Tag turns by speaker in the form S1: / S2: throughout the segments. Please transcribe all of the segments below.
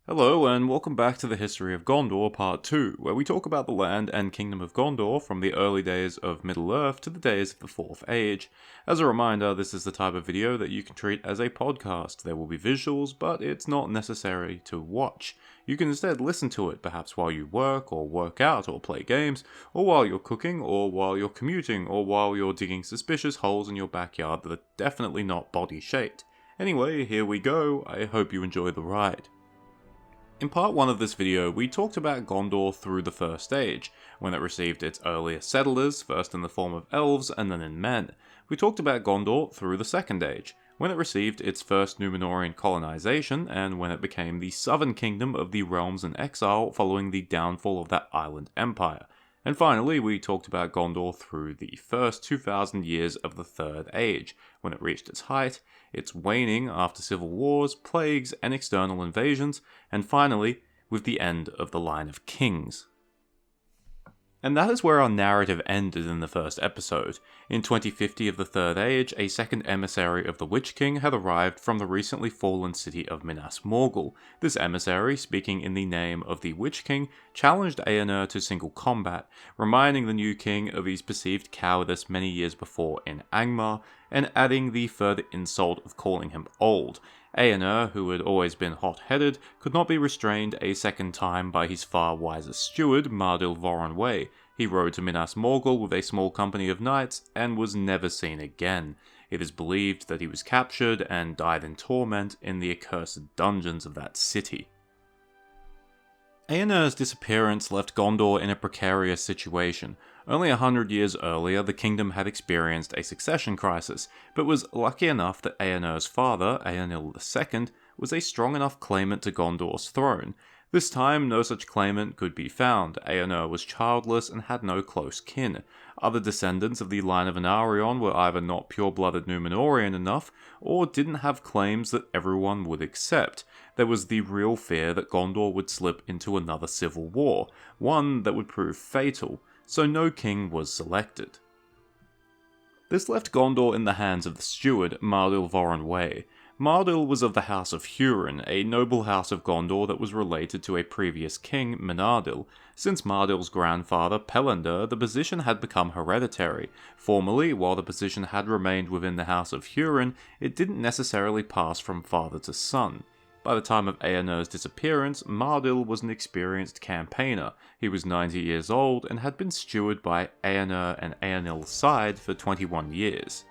S1: Hello and welcome back to the History of Gondor Part 2, where we talk about the land and kingdom of Gondor from the early days of Middle-earth to the days of the Fourth Age. As a reminder, this is the type of video that you can treat as a podcast. There will be visuals, but it's not necessary to watch. You can instead listen to it, perhaps while you work, or work out, or play games, or while you're cooking, or while you're commuting, or while you're digging suspicious holes in your backyard that are definitely not body-shaped. Anyway, here we go. I hope you enjoy the ride. In part 1 of this video, we talked about Gondor through the First Age, when it received its earlier settlers, first in the form of elves and then in men. We talked about Gondor through the Second Age, when it received its first Númenórean colonization, and when it became the southern kingdom of the realms in exile following the downfall of that island empire. And finally, we talked about Gondor through the first 2,000 years of the Third Age, when it reached its height, its waning after civil wars, plagues, and external invasions, and finally, with the end of the line of kings. And that is where our narrative ended in the first episode. In 2050 of the Third Age, a second emissary of the Witch King had arrived from the recently fallen city of Minas Morgul. This emissary, speaking in the name of the Witch King, challenged Eomer to single combat, reminding the new king of his perceived cowardice many years before in Angmar, and adding the further insult of calling him old. Eomer, who had always been hot-headed, could not be restrained a second time by his far wiser steward, Mardil Voronwë. He rode to Minas Morgul with a small company of knights, and was never seen again. It is believed that he was captured and died in torment in the accursed dungeons of that city. Eomer's disappearance left Gondor in a precarious situation. Only 100 years earlier, the kingdom had experienced a succession crisis, but was lucky enough that Eomer's father, Eonil II, was a strong enough claimant to Gondor's throne. This time, no such claimant could be found. Eomer was childless and had no close kin. Other descendants of the line of Anarion were either not pure-blooded Númenórean enough, or didn't have claims that everyone would accept. There was the real fear that Gondor would slip into another civil war, one that would prove fatal, so no king was selected. This left Gondor in the hands of the steward, Mardil Voronwë. Mardil was of the House of Hurin, a noble house of Gondor that was related to a previous king, Menardil. Since Mardil's grandfather, Pellander, the position had become hereditary. Formerly, while the position had remained within the House of Hurin, it didn't necessarily pass from father to son. By the time of Eomer's disappearance, Mardil was an experienced campaigner. He was 90 years old and had been steward by Eomer and Eonil's side for 21 years.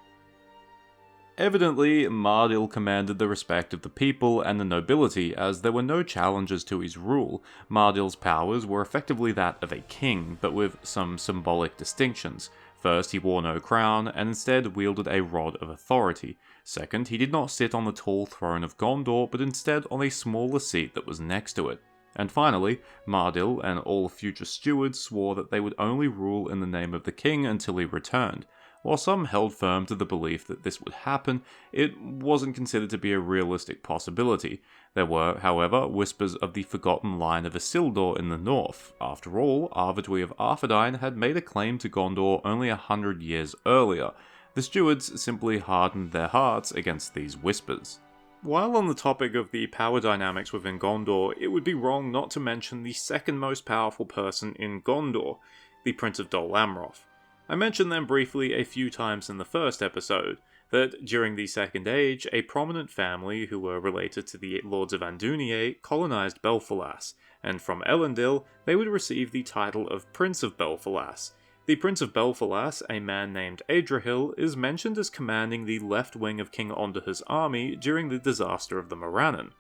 S1: Evidently, Mardil commanded the respect of the people and the nobility, as there were no challenges to his rule. Mardil's powers were effectively that of a king, but with some symbolic distinctions. First, he wore no crown, and instead wielded a rod of authority. Second, he did not sit on the tall throne of Gondor, but instead on a smaller seat that was next to it. And finally, Mardil and all future stewards swore that they would only rule in the name of the king until he returned. While some held firm to the belief that this would happen, it wasn't considered to be a realistic possibility. There were, however, whispers of the forgotten line of Isildur in the north. After all, Arvedui of Arthedain had made a claim to Gondor only 100 years earlier. The stewards simply hardened their hearts against these whispers. While on the topic of the power dynamics within Gondor, it would be wrong not to mention the second most powerful person in Gondor, the Prince of Dol Amroth. I mentioned them briefly a few times in the first episode, that during the Second Age, a prominent family who were related to the Lords of Andúnié colonized Belfalas, and from Elendil, they would receive the title of Prince of Belfalas. The Prince of Belfalas, a man named Adrahil, is mentioned as commanding the left wing of King Ondah's army during the disaster of the Morannon.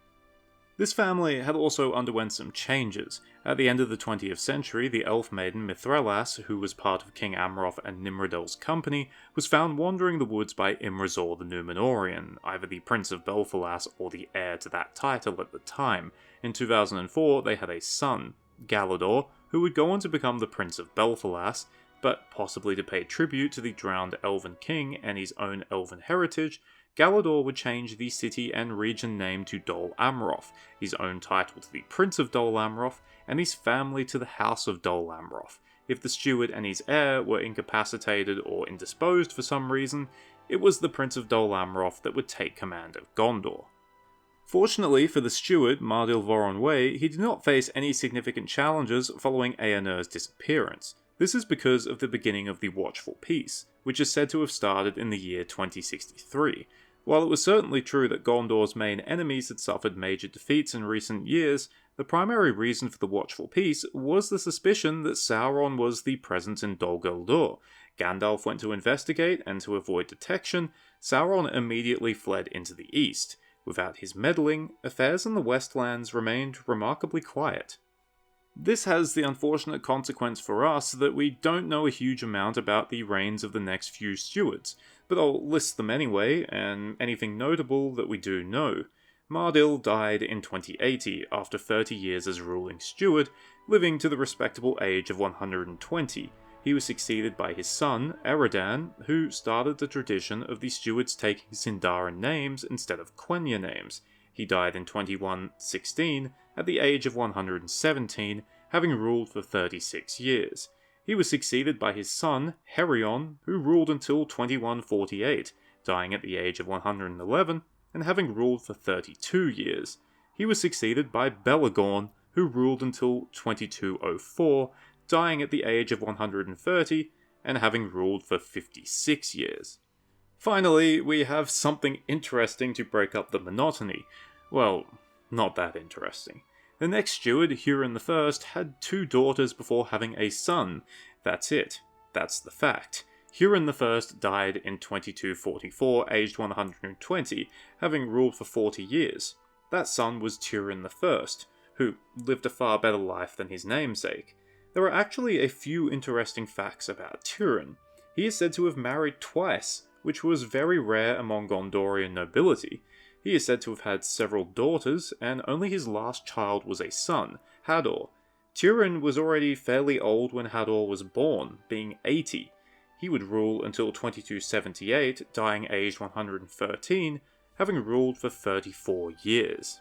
S1: This family had also underwent some changes. At the end of the 20th century, the elf maiden Mithrelas, who was part of King Amroth and Nimrodil's company, was found wandering the woods by Imrasor the Númenórean, either the Prince of Belfalas or the heir to that title at the time. In 2004, they had a son, Galador, who would go on to become the Prince of Belfalas, but possibly to pay tribute to the drowned elven king and his own elven heritage, Galador would change the city and region name to Dol Amroth, his own title to the Prince of Dol Amroth, and his family to the House of Dol Amroth. If the steward and his heir were incapacitated or indisposed for some reason, it was the Prince of Dol Amroth that would take command of Gondor. Fortunately for the steward, Mardil Voronway, he did not face any significant challenges following Eärnur's disappearance. This is because of the beginning of the Watchful Peace, which is said to have started in the year 2063. While it was certainly true that Gondor's main enemies had suffered major defeats in recent years, the primary reason for the Watchful Peace was the suspicion that Sauron was the presence in Dol Guldur. Gandalf went to investigate, and to avoid detection, Sauron immediately fled into the east. Without his meddling, affairs in the Westlands remained remarkably quiet. This has the unfortunate consequence for us that we don't know a huge amount about the reigns of the next few stewards, but I'll list them anyway, and anything notable that we do know. Mardil died in 2080 after 30 years as ruling steward, living to the respectable age of 120. He was succeeded by his son, Eredan, who started the tradition of the stewards taking Sindarin names instead of Quenya names. He died in 2116 at the age of 117, having ruled for 36 years. He was succeeded by his son, Herion, who ruled until 2148, dying at the age of 111 and having ruled for 32 years. He was succeeded by Belagorn, who ruled until 2204, dying at the age of 130 and having ruled for 56 years. Finally, we have something interesting to break up the monotony. Well, not that interesting. The next steward, Hurin I, had 2 daughters before having a son. That's it. That's the fact. Hurin I died in 2244, aged 120, having ruled for 40 years. That son was Turin I, who lived a far better life than his namesake. There are actually a few interesting facts about Turin. He is said to have married twice, which was very rare among Gondorian nobility. He is said to have had several daughters, and only his last child was a son, Hador. Turin was already fairly old when Hador was born, being 80. He would rule until 2278, dying aged 113, having ruled for 34 years.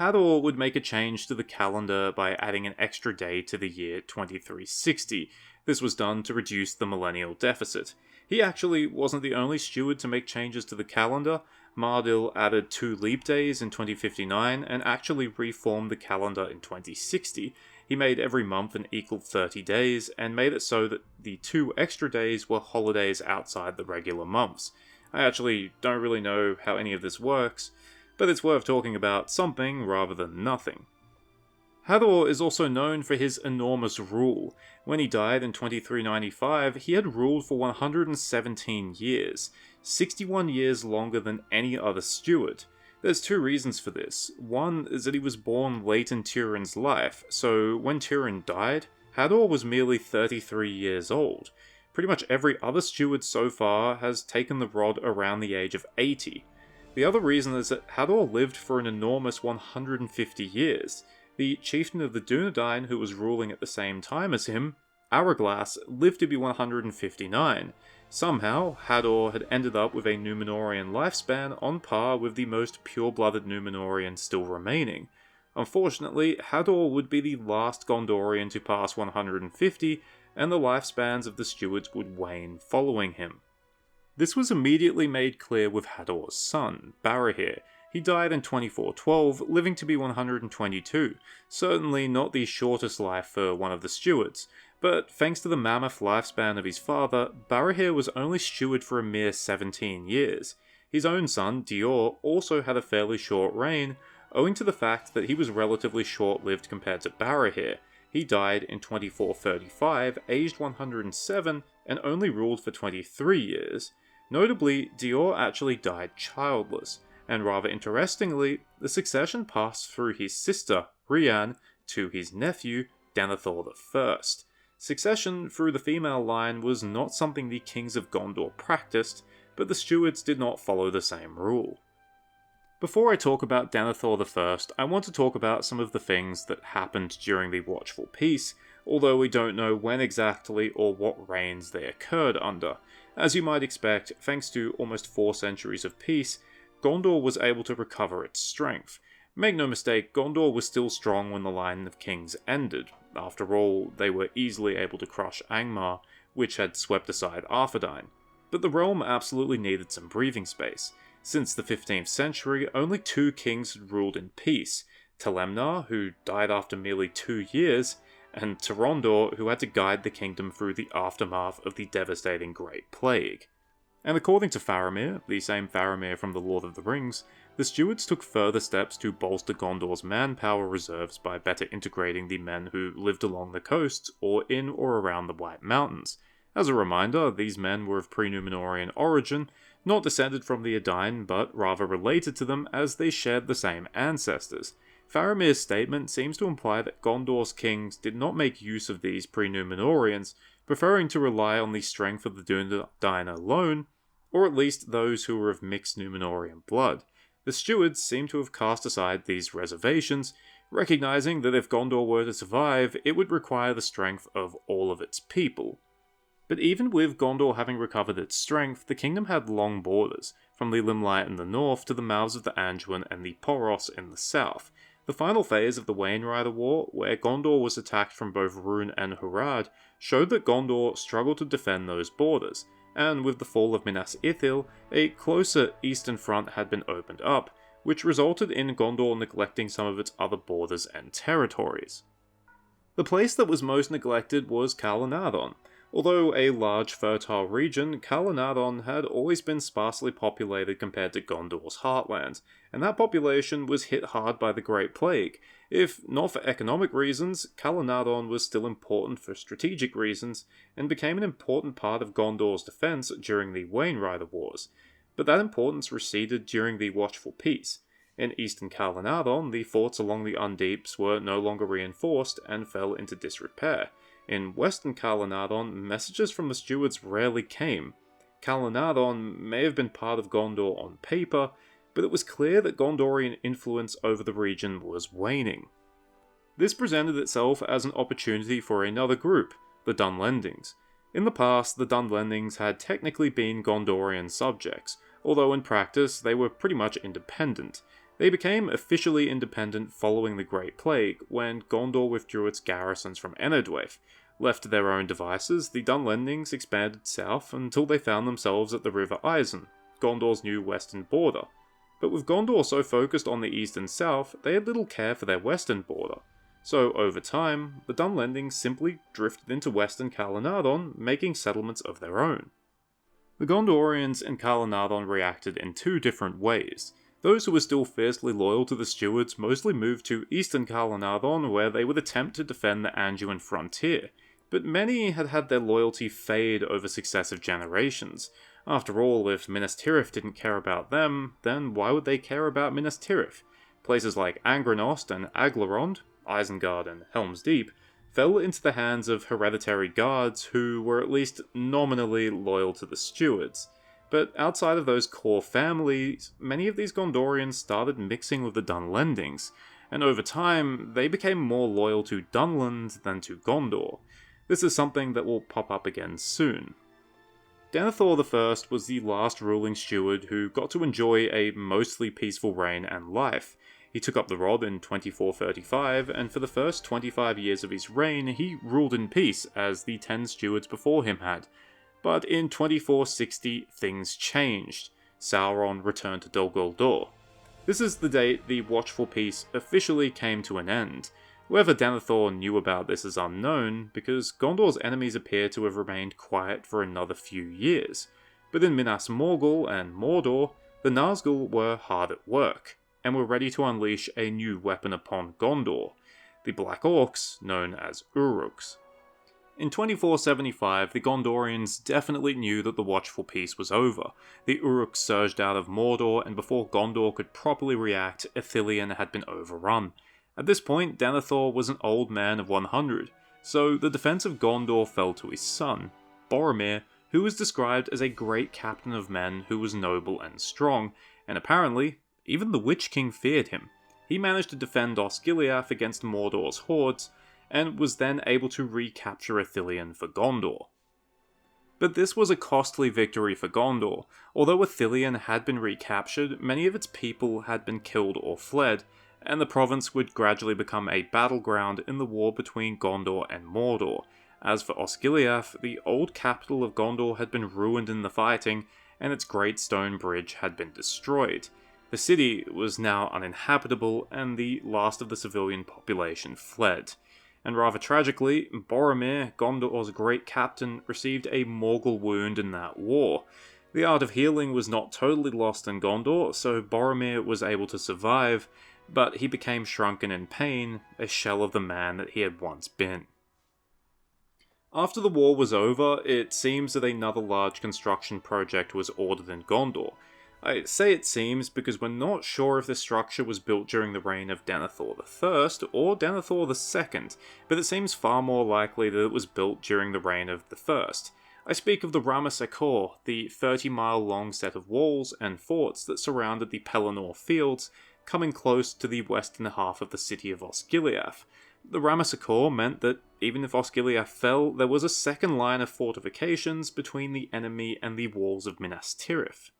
S1: Hador would make a change to the calendar by adding an extra day to the year 2360. This was done to reduce the millennial deficit. He actually wasn't the only steward to make changes to the calendar. Mardil added 2 leap days in 2059 and actually reformed the calendar in 2060. He made every month an equal 30 days and made it so that the 2 extra days were holidays outside the regular months. I actually don't really know how any of this works, but it's worth talking about something rather than nothing. Hador is also known for his enormous rule. When he died in 2395, he had ruled for 117 years, 61 years longer than any other steward. There's 2 reasons for this. One is that he was born late in Turin's life, so when Turin died, Hador was merely 33 years old. Pretty much every other steward so far has taken the rod around the age of 80. The other reason is that Hador lived for an enormous 150 years. The chieftain of the Dunedain, who was ruling at the same time as him, Araglas, lived to be 159. Somehow, Hador had ended up with a Númenórean lifespan on par with the most pure-blooded Númenórean still remaining. Unfortunately, Hador would be the last Gondorian to pass 150, and the lifespans of the stewards would wane following him. This was immediately made clear with Hador's son, Barahir. He died in 2412, living to be 122, certainly not the shortest life for one of the stewards, but thanks to the mammoth lifespan of his father, Barahir was only steward for a mere 17 years. His own son, Dior, also had a fairly short reign, owing to the fact that he was relatively short-lived compared to Barahir. He died in 2435, aged 107, and only ruled for 23 years. Notably, Dior actually died childless, and rather interestingly, the succession passed through his sister, Rian, to his nephew, Denethor I. Succession through the female line was not something the kings of Gondor practiced, but the stewards did not follow the same rule. Before I talk about Denethor I, I want to talk about some of the things that happened during the Watchful Peace, although we don't know when exactly or what reigns they occurred under. As you might expect, thanks to almost 4 centuries of peace, Gondor was able to recover its strength. Make no mistake, Gondor was still strong when the line of kings ended. After all, they were easily able to crush Angmar, which had swept aside Arthedain. But the realm absolutely needed some breathing space. Since the 15th century, only 2 kings had ruled in peace: Telemnar, who died after merely 2 years, and Terondor, who had to guide the kingdom through the aftermath of the devastating Great Plague. And according to Faramir, the same Faramir from The Lord of the Rings, the stewards took further steps to bolster Gondor's manpower reserves by better integrating the men who lived along the coasts or in or around the White Mountains. As a reminder, these men were of pre-Númenórean origin, not descended from the Edain, but rather related to them as they shared the same ancestors. Faramir's statement seems to imply that Gondor's kings did not make use of these pre-Númenóreans, preferring to rely on the strength of the Dúnedain alone, or at least those who were of mixed Númenórean blood. The stewards seem to have cast aside these reservations, recognizing that if Gondor were to survive, it would require the strength of all of its people. But even with Gondor having recovered its strength, the kingdom had long borders, from the Limelight in the north to the mouths of the Anduin and the Poros in the south. The final phase of the Wainrider War, where Gondor was attacked from both Rhûn and Hurad, showed that Gondor struggled to defend those borders, and with the fall of Minas Ithil, a closer eastern front had been opened up, which resulted in Gondor neglecting some of its other borders and territories. The place that was most neglected was Calanadon. Although a large fertile region, Calanadon had always been sparsely populated compared to Gondor's heartlands, and that population was hit hard by the Great Plague. If not for economic reasons, Calanadon was still important for strategic reasons, and became an important part of Gondor's defense during the Wainrider Wars. But that importance receded during the Watchful Peace. In eastern Calanadon, the forts along the Undeeps were no longer reinforced and fell into disrepair. In western Calanadon, messages from the stewards rarely came. Calanadon may have been part of Gondor on paper, but it was clear that Gondorian influence over the region was waning. This presented itself as an opportunity for another group, the Dunlendings. In the past, the Dunlendings had technically been Gondorian subjects, although in practice they were pretty much independent. They became officially independent following the Great Plague, when Gondor withdrew its garrisons from Enedwaith. Left to their own devices, the Dunlendings expanded south until they found themselves at the River Isen, Gondor's new western border. But with Gondor so focused on the east and south, they had little care for their western border. So over time, the Dunlendings simply drifted into western Calanadon, making settlements of their own. The Gondorians in Calanadon reacted in 2 different ways. Those who were still fiercely loyal to the stewards mostly moved to eastern Calanadon, where they would attempt to defend the Anduin frontier, but many had had their loyalty fade over successive generations. After all, if Minas Tirith didn't care about them, then why would they care about Minas Tirith? Places like Angrenost and Aglarond, Isengard and Helm's Deep, fell into the hands of hereditary guards who were at least nominally loyal to the stewards. But outside of those core families, many of these Gondorians started mixing with the Dunlendings, and over time, they became more loyal to Dunland than to Gondor. This is something that will pop up again soon. Denethor I was the last ruling steward who got to enjoy a mostly peaceful reign and life. He took up the rod in 2435, and for the first 25 years of his reign, he ruled in peace, as the 10 stewards before him had. But in 2460, things changed. Sauron returned to Dol Guldur. This is the date the Watchful Peace officially came to an end. Whether Denethor knew about this is unknown, because Gondor's enemies appear to have remained quiet for another few years. But in Minas Morgul and Mordor, the Nazgul were hard at work, and were ready to unleash a new weapon upon Gondor, the Black Orcs, known as Uruks. In 2475, the Gondorians definitely knew that the Watchful Peace was over. The Uruks surged out of Mordor, and before Gondor could properly react, Ithilien had been overrun. At this point, Denethor was an old man of 100, so the defense of Gondor fell to his son, Boromir, who was described as a great captain of men who was noble and strong, and apparently, even the Witch King feared him. He managed to defend Osgiliath against Mordor's hordes, and was then able to recapture Ithilien for Gondor. But this was a costly victory for Gondor. Although Ithilien had been recaptured, many of its people had been killed or fled, and the province would gradually become a battleground in the war between Gondor and Mordor. As for Osgiliath, the old capital of Gondor had been ruined in the fighting, and its great stone bridge had been destroyed. The city was now uninhabitable, and the last of the civilian population fled. And rather tragically, Boromir, Gondor's great captain, received a mortal wound in that war. The art of healing was not totally lost in Gondor, so Boromir was able to survive, but he became shrunken in pain, a shell of the man that he had once been. After the war was over, it seems that another large construction project was ordered in Gondor. I say it seems because we're not sure if the structure was built during the reign of Denethor I or Denethor II, but it seems far more likely that it was built during the reign of the First. I speak of the Ramesakor, the 30-mile-long set of walls and forts that surrounded the Pelennor Fields, coming close to the western half of the city of Osgiliath. The Ramesakor meant that even if Osgiliath fell, there was a second line of fortifications between the enemy and the walls of Minas Tirith.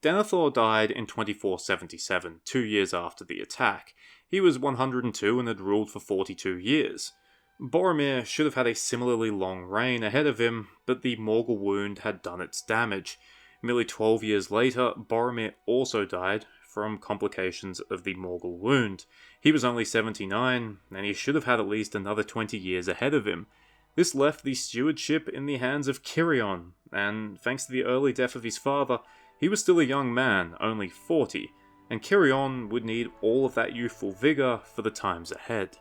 S1: Denethor died in 2477, 2 years after the attack. He was 102 and had ruled for 42 years. Boromir should have had a similarly long reign ahead of him, but the Morgul wound had done its damage. Merely 12 years later, Boromir also died from complications of the Morgul wound. He was only 79, and he should have had at least another 20 years ahead of him. This left the stewardship in the hands of Cirion, and thanks to the early death of his father, he was still a young man, only 40, and Cirion would need all of that youthful vigour for the times ahead.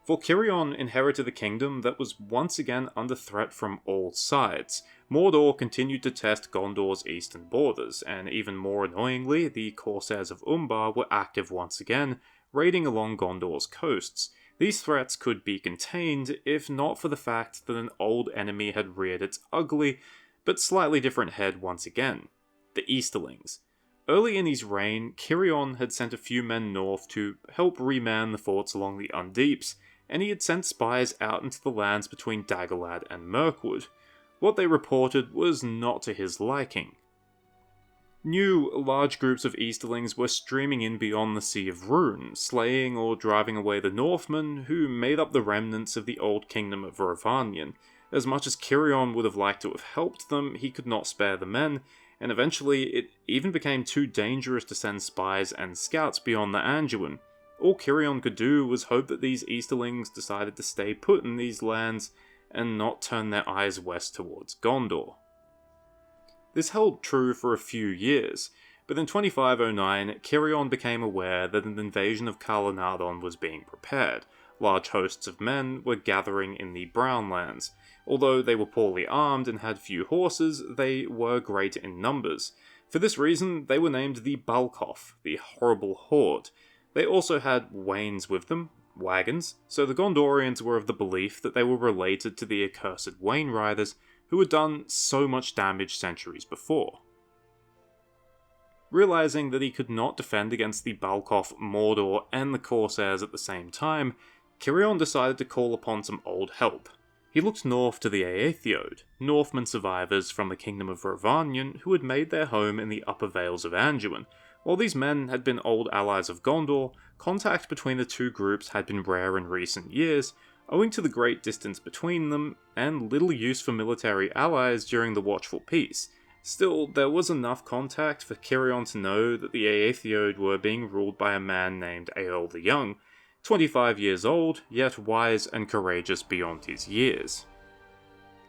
S1: For Cirion inherited a kingdom that was once again under threat from all sides. Mordor continued to test Gondor's eastern borders, and even more annoyingly, the Corsairs of Umbar were active once again, raiding along Gondor's coasts. These threats could be contained, if not for the fact that an old enemy had reared its ugly, but slightly different head once again: the Easterlings. Early in his reign, Cirion had sent a few men north to help reman the forts along the Undeeps, and he had sent spies out into the lands between Dagorlad and Mirkwood. What they reported was not to his liking. New, large groups of Easterlings were streaming in beyond the Sea of Rhûn, slaying or driving away the Northmen who made up the remnants of the old kingdom of Rhovanion. As much as Cirion would have liked to have helped them, he could not spare the men, and eventually it even became too dangerous to send spies and scouts beyond the Anduin. All Cirion could do was hope that these Easterlings decided to stay put in these lands and not turn their eyes west towards Gondor. This held true for a few years, but in 2509, Cirion became aware that an invasion of Carnarvon was being prepared. Large hosts of men were gathering in the Brownlands. Although they were poorly armed and had few horses, they were great in numbers. For this reason, they were named the Balcoff, the Horrible Horde. They also had wains with them, wagons, so the Gondorians were of the belief that they were related to the accursed Wain Riders who had done so much damage centuries before. Realizing that he could not defend against the Balcoff, Mordor, and the Corsairs at the same time, Cirion decided to call upon some old help. He looked north to the Aethiod, Northmen survivors from the kingdom of Rhovanion who had made their home in the upper vales of Anduin. While these men had been old allies of Gondor, contact between the two groups had been rare in recent years, owing to the great distance between them, and little use for military allies during the Watchful Peace. Still, there was enough contact for Cirion to know that the Aethiod were being ruled by a man named Eorl the Young, 25 years old, yet wise and courageous beyond his years.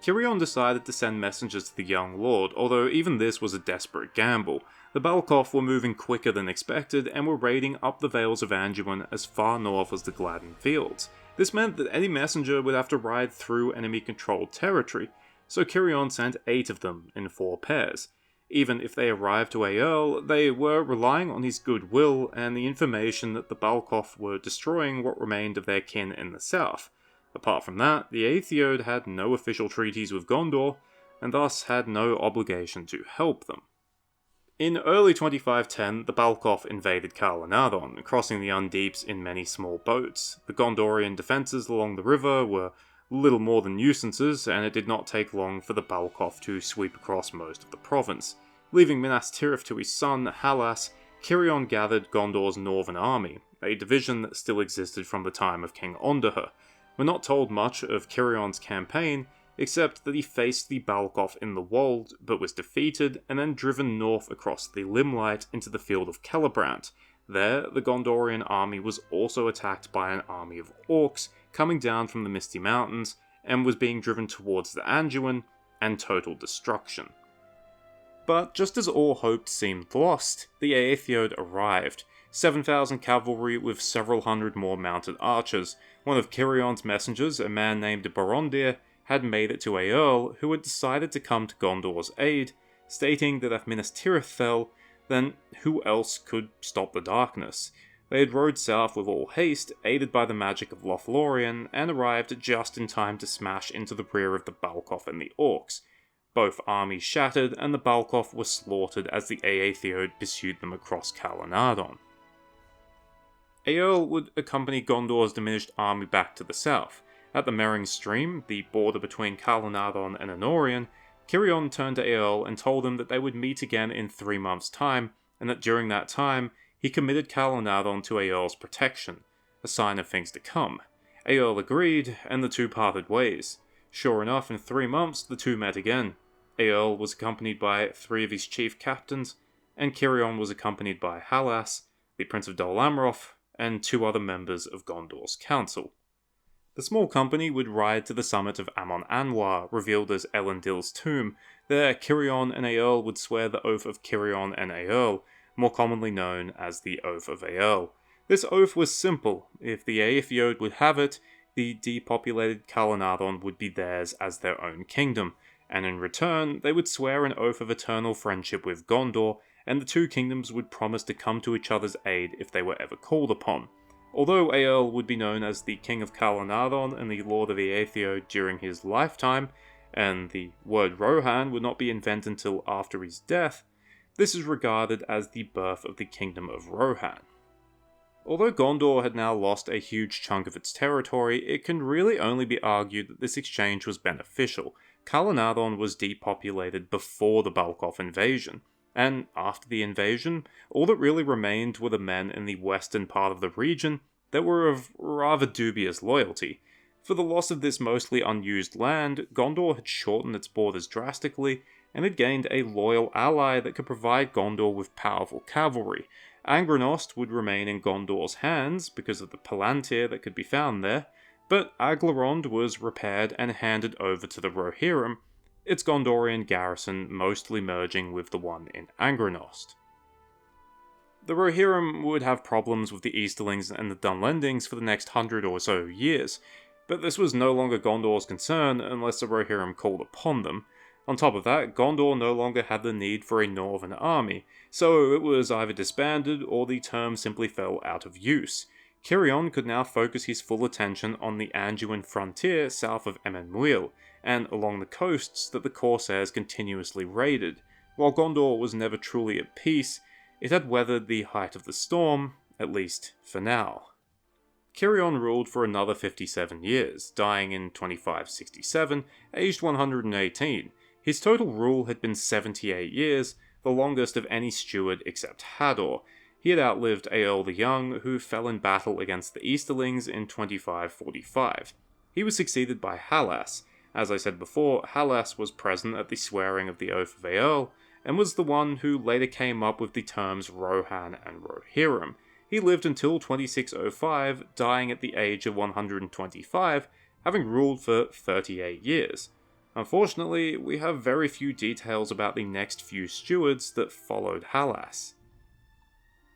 S1: Cirion decided to send messengers to the young lord, although even this was a desperate gamble. The Balcoff were moving quicker than expected and were raiding up the Vales of Anduin as far north as the Gladden Fields. This meant that any messenger would have to ride through enemy-controlled territory, so Cirion sent 8 of them in 4 pairs. Even if they arrived to Eorl, they were relying on his goodwill and the information that the Balcoff were destroying what remained of their kin in the south. Apart from that, the Aethiod had no official treaties with Gondor, and thus had no obligation to help them. In early 2510, the Balcoff invaded Carnarvon, crossing the Undeeps in many small boats. The Gondorian defences along the river were little more than nuisances, and it did not take long for the Balcoff to sweep across most of the province. Leaving Minas Tirith to his son, Halas, Cirion gathered Gondor's northern army, a division that still existed from the time of King Onderher. We're not told much of Cirion's campaign, except that he faced the Balcoff in the Wold, but was defeated and then driven north across the Limelight into the field of Celebrant. There, the Gondorian army was also attacked by an army of orcs coming down from the Misty Mountains and was being driven towards the Anduin and total destruction. But just as all hope seemed lost, the Aethiod arrived, 7,000 cavalry with several hundred more mounted archers. One of Kirion's messengers, a man named Barondir, had made it to Eorl, who had decided to come to Gondor's aid, stating that if Minas Tirith fell, then who else could stop the darkness? They had rode south with all haste, aided by the magic of Lothlorien, and arrived just in time to smash into the rear of the Balcoff and the orcs. Both armies shattered, and the Balcoff were slaughtered as the Aethiod pursued them across Carnarvon. Eorl would accompany Gondor's diminished army back to the south. At the Mering Stream, the border between Carnarvon and Anorion, Cirion turned to Eorl and told him that they would meet again in 3 months' time, and that during that time, he committed Carnarvon to Eorl's protection, a sign of things to come. Eorl agreed, and the two parted ways. Sure enough, in 3 months, the two met again. Eorl was accompanied by 3 of his chief captains, and Cirion was accompanied by Halas, the Prince of Dol Amroth, and 2 other members of Gondor's council. The small company would ride to the summit of Amon Anwar, revealed as Elendil's tomb. There, Cirion and Eorl would swear the Oath of Cirion and Eorl, more commonly known as the Oath of Eorl. This oath was simple. If the Aethiod would have it, the depopulated Carnarvon would be theirs as their own kingdom, and in return, they would swear an oath of eternal friendship with Gondor, and the two kingdoms would promise to come to each other's aid if they were ever called upon. Although Eorl would be known as the King of Carnarvon and the Lord of the Aethiod during his lifetime, and the word Rohan would not be invented until after his death, this is regarded as the birth of the Kingdom of Rohan. Although Gondor had now lost a huge chunk of its territory, it can really only be argued that this exchange was beneficial. Carnarvon was depopulated before the Balcoff invasion, and after the invasion, all that really remained were the men in the western part of the region that were of rather dubious loyalty. For the loss of this mostly unused land, Gondor had shortened its borders drastically, and had gained a loyal ally that could provide Gondor with powerful cavalry. Angrenost would remain in Gondor's hands because of the Palantir that could be found there, but Aglarond was repaired and handed over to the Rohirrim, its Gondorian garrison mostly merging with the one in Angrenost. The Rohirrim would have problems with the Easterlings and the Dunlendings for the next 100 or so years, but this was no longer Gondor's concern unless the Rohirrim called upon them. On top of that, Gondor no longer had the need for a northern army, so it was either disbanded or the term simply fell out of use. Cirion could now focus his full attention on the Anduin frontier south of Emmenmuil, and along the coasts that the Corsairs continuously raided. While Gondor was never truly at peace, it had weathered the height of the storm, at least for now. Cirion ruled for another 57 years, dying in 2567, aged 118. His total rule had been 78 years, the longest of any steward except Hador. He had outlived Eorl the Young, who fell in battle against the Easterlings in 2545. He was succeeded by Halas. As I said before, Halas was present at the swearing of the Oath of Eorl, and was the one who later came up with the terms Rohan and Rohirrim. He lived until 2605, dying at the age of 125, having ruled for 38 years. Unfortunately, we have very few details about the next few stewards that followed Halas.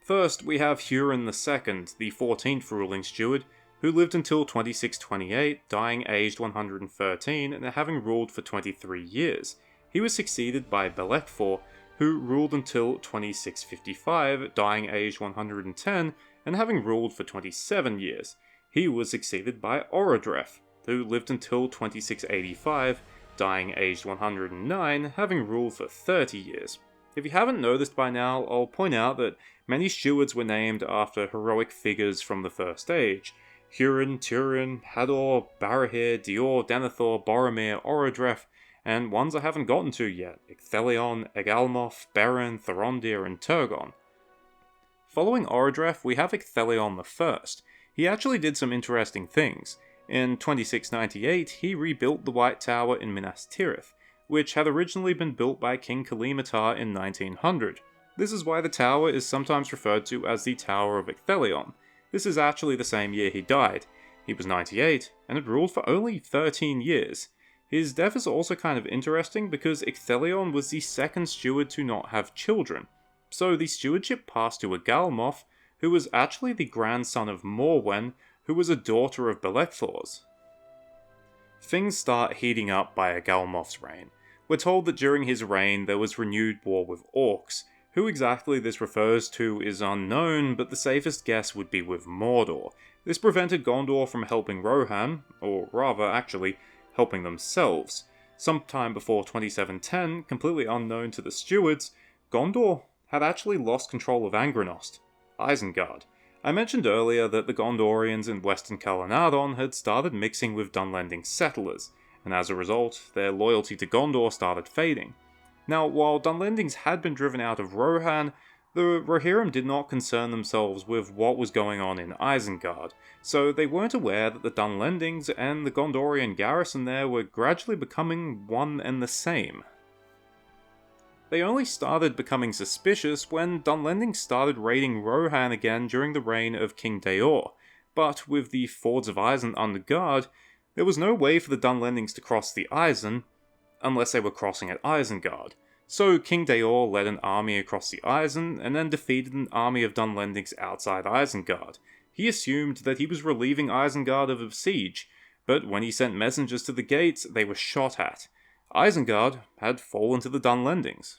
S1: First, we have Hurin II, the 14th ruling steward, who lived until 2628, dying aged 113 and having ruled for 23 years. He was succeeded by Belecfor, who ruled until 2655, dying aged 110 and having ruled for 27 years. He was succeeded by Orodreth, who lived until 2685, dying aged 109, having ruled for 30 years. If you haven't noticed by now, I'll point out that many stewards were named after heroic figures from the First Age. Hurin, Turin, Hador, Barahir, Dior, Denethor, Boromir, Orodreth, and ones I haven't gotten to yet, Ecthelion, Egalmoth, Beren, Thorondir, and Turgon. Following Orodreth, we have Ecthelion I. He actually did some interesting things. In 2698, he rebuilt the White Tower in Minas Tirith, which had originally been built by King Kalimatar in 1900. This is why the tower is sometimes referred to as the Tower of Icthelion. This is actually the same year he died. He was 98, and had ruled for only 13 years. His death is also kind of interesting because Icthelion was the second steward to not have children. So the stewardship passed to Agalmoth, who was actually the grandson of Morwen, who was a daughter of Belecthor's. Things start heating up by Agalmoth's reign. We're told that during his reign there was renewed war with orcs. Who exactly this refers to is unknown, but the safest guess would be with Mordor. This prevented Gondor from helping Rohan, or rather, actually, helping themselves. Sometime before 2710, completely unknown to the stewards, Gondor had actually lost control of Angrenost, Isengard. I mentioned earlier that the Gondorians in Western Calenadon had started mixing with Dunlending settlers, and as a result, their loyalty to Gondor started fading. Now, while Dunlendings had been driven out of Rohan, the Rohirrim did not concern themselves with what was going on in Isengard, so they weren't aware that the Dunlendings and the Gondorian garrison there were gradually becoming one and the same. They only started becoming suspicious when Dunlendings started raiding Rohan again during the reign of King Daor, but with the Fords of Isen under guard, there was no way for the Dunlendings to cross the Isen unless they were crossing at Isengard. So King Daor led an army across the Isen and then defeated an army of Dunlendings outside Isengard. He assumed that he was relieving Isengard of a siege, but when he sent messengers to the gates, they were shot at. Isengard had fallen to the Dunlendings.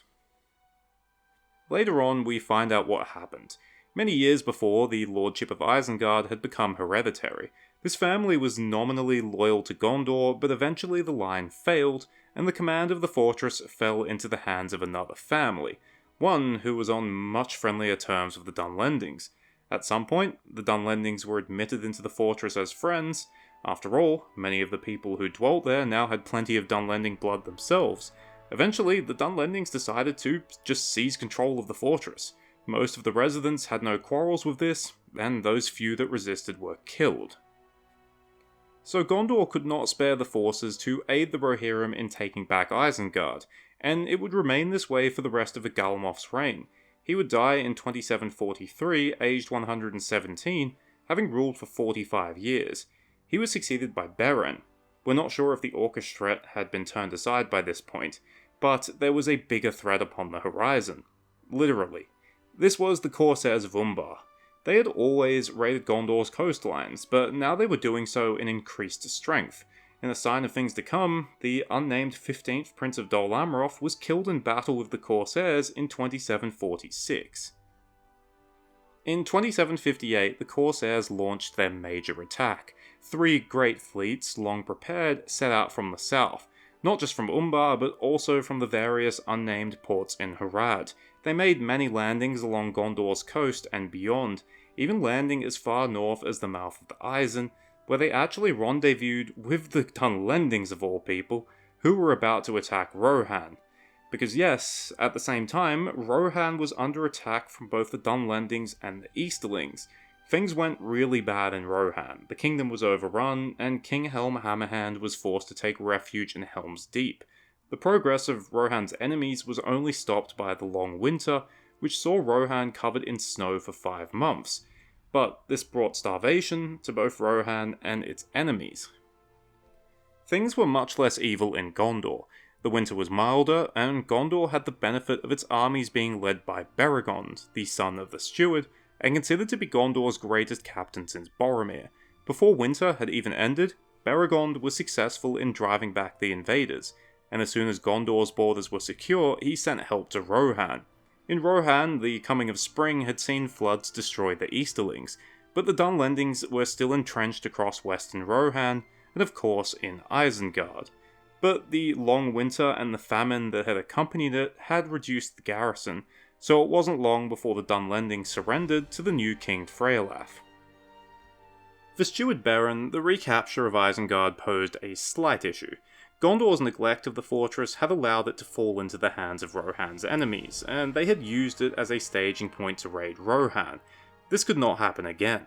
S1: Later on, we find out what happened. Many years before, the lordship of Isengard had become hereditary. This family was nominally loyal to Gondor, but eventually the line failed, and the command of the fortress fell into the hands of another family, one who was on much friendlier terms with the Dunlendings. At some point, the Dunlendings were admitted into the fortress as friends. After all, many of the people who dwelt there now had plenty of Dunlending blood themselves. Eventually, the Dunlendings decided to just seize control of the fortress. Most of the residents had no quarrels with this, and those few that resisted were killed. So Gondor could not spare the forces to aid the Rohirrim in taking back Isengard, and it would remain this way for the rest of Agalmoth's reign. He would die in 2743, aged 117, having ruled for 45 years. He was succeeded by Beren. We're not sure if the Orcish threat had been turned aside by this point, but there was a bigger threat upon the horizon. Literally. This was the Corsairs of Umbar. They had always raided Gondor's coastlines, but now they were doing so in increased strength. In a sign of things to come, the unnamed 15th Prince of Dol Amroth was killed in battle with the Corsairs in 2746. In 2758, the Corsairs launched their major attack. 3 great fleets, long prepared, set out from the south, not just from Umbar, but also from the various unnamed ports in Harad. They made many landings along Gondor's coast and beyond, even landing as far north as the mouth of the Isen, where they actually rendezvoused with the Dunlendings of all people, who were about to attack Rohan. Because yes, at the same time, Rohan was under attack from both the Dunlendings and the Easterlings. Things went really bad in Rohan. The kingdom was overrun, and King Helm Hammerhand was forced to take refuge in Helm's Deep. The progress of Rohan's enemies was only stopped by the long winter, which saw Rohan covered in snow for 5 months. But this brought starvation to both Rohan and its enemies. Things were much less evil in Gondor. The winter was milder, and Gondor had the benefit of its armies being led by Beregond, the son of the steward, and considered to be Gondor's greatest captain since Boromir. Before winter had even ended, Beregond was successful in driving back the invaders, and as soon as Gondor's borders were secure, he sent help to Rohan. In Rohan, the coming of spring had seen floods destroy the Easterlings, but the Dunlendings were still entrenched across western Rohan, and of course in Isengard. But the long winter and the famine that had accompanied it had reduced the garrison, so it wasn't long before the Dunlendings surrendered to the new King Freylaf. For Steward Beren, the recapture of Isengard posed a slight issue. Gondor's neglect of the fortress had allowed it to fall into the hands of Rohan's enemies, and they had used it as a staging point to raid Rohan. This could not happen again.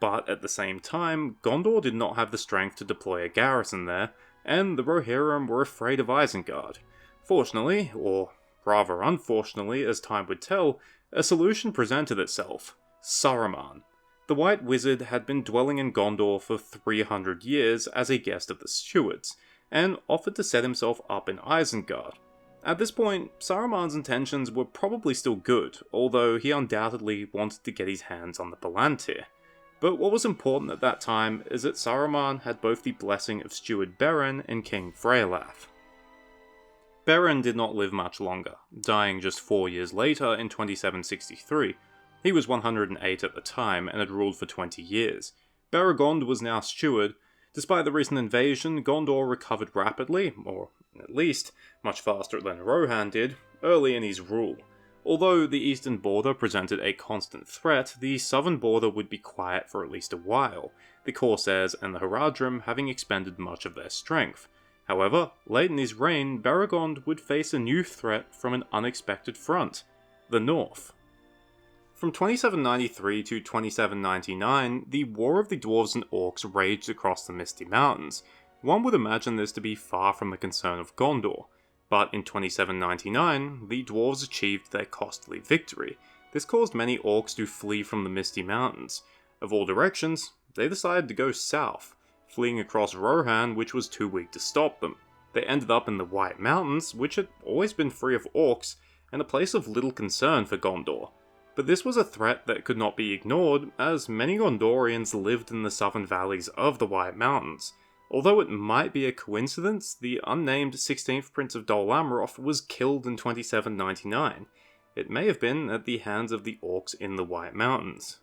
S1: But at the same time, Gondor did not have the strength to deploy a garrison there, and the Rohirrim were afraid of Isengard. Fortunately, or rather unfortunately as time would tell, a solution presented itself: Saruman. The White Wizard had been dwelling in Gondor for 300 years as a guest of the Stewards, and offered to set himself up in Isengard. At this point, Saruman's intentions were probably still good, although he undoubtedly wanted to get his hands on the Palantir. But what was important at that time is that Saruman had both the blessing of Steward Beren and King Freyleth. Beren did not live much longer, dying just 4 years later in 2763. He was 108 at the time and had ruled for 20 years. Beregond was now steward. Despite the recent invasion, Gondor recovered rapidly, or at least much faster than Rohan did, early in his rule. Although the eastern border presented a constant threat, the southern border would be quiet for at least a while, the Corsairs and the Haradrim having expended much of their strength. However, late in his reign, Beregond would face a new threat from an unexpected front: the north. From 2793 to 2799, the War of the Dwarves and Orcs raged across the Misty Mountains. One would imagine this to be far from the concern of Gondor, but in 2799, the Dwarves achieved their costly victory. This caused many Orcs to flee from the Misty Mountains. Of all directions, they decided to go south, fleeing across Rohan, which was too weak to stop them. They ended up in the White Mountains, which had always been free of Orcs, and a place of little concern for Gondor. But this was a threat that could not be ignored, as many Gondorians lived in the southern valleys of the White Mountains. Although it might be a coincidence, the unnamed 16th Prince of Dol Amroth was killed in 2799. It may have been at the hands of the Orcs in the White Mountains.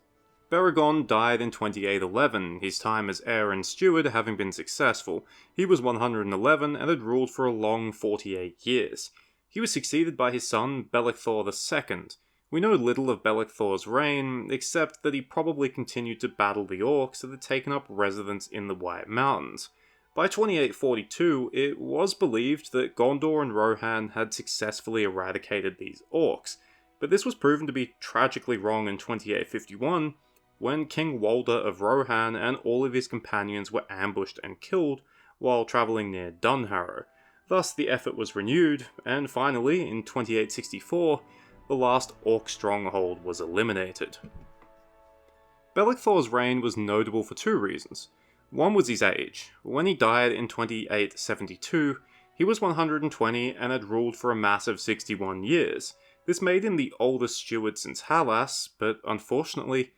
S1: Beregond died in 2811, his time as heir and steward having been successful. He was 111 and had ruled for a long 48 years. He was succeeded by his son Belecthor II. We know little of Belecthor's reign, except that he probably continued to battle the Orcs that had taken up residence in the White Mountains. By 2842, it was believed that Gondor and Rohan had successfully eradicated these Orcs, but this was proven to be tragically wrong in 2851, when King Walder of Rohan and all of his companions were ambushed and killed while travelling near Dunharrow. Thus the effort was renewed, and finally, in 2864, the last Orc stronghold was eliminated. Belecthor's reign was notable for two reasons. One was his age. When he died in 2872, he was 120 and had ruled for a massive 61 years. This made him the oldest steward since Halas, but unfortunately,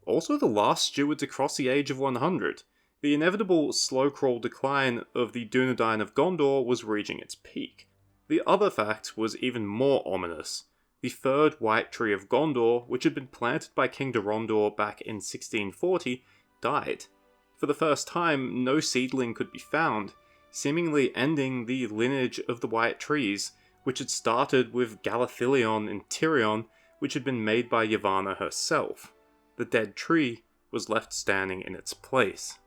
S1: also the last steward to cross the age of 100. The inevitable slow-crawl decline of the Dunedain of Gondor was reaching its peak. The other fact was even more ominous. The third White Tree of Gondor, which had been planted by King Durondor back in 1640, died. For the first time, no seedling could be found, seemingly ending the lineage of the White Trees, which had started with Galathilion and Tyrion, which had been made by Yavanna herself. The dead tree was left standing in its place.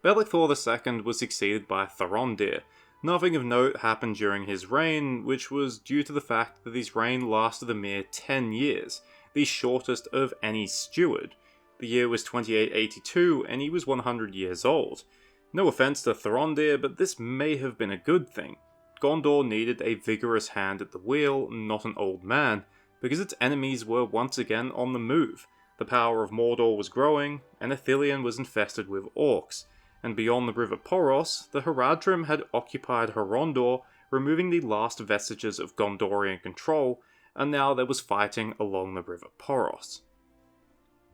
S1: Belecthor II was succeeded by Thorondir. Nothing of note happened during his reign, which was due to the fact that his reign lasted a mere 10 years, the shortest of any steward. The year was 2882, and he was 100 years old. No offense to Thorondir, but this may have been a good thing. Gondor needed a vigorous hand at the wheel, not an old man, because its enemies were once again on the move. The power of Mordor was growing, and Ithilien was infested with orcs. And beyond the river Poros, the Haradrim had occupied Horondor, removing the last vestiges of Gondorian control, and now there was fighting along the river Poros.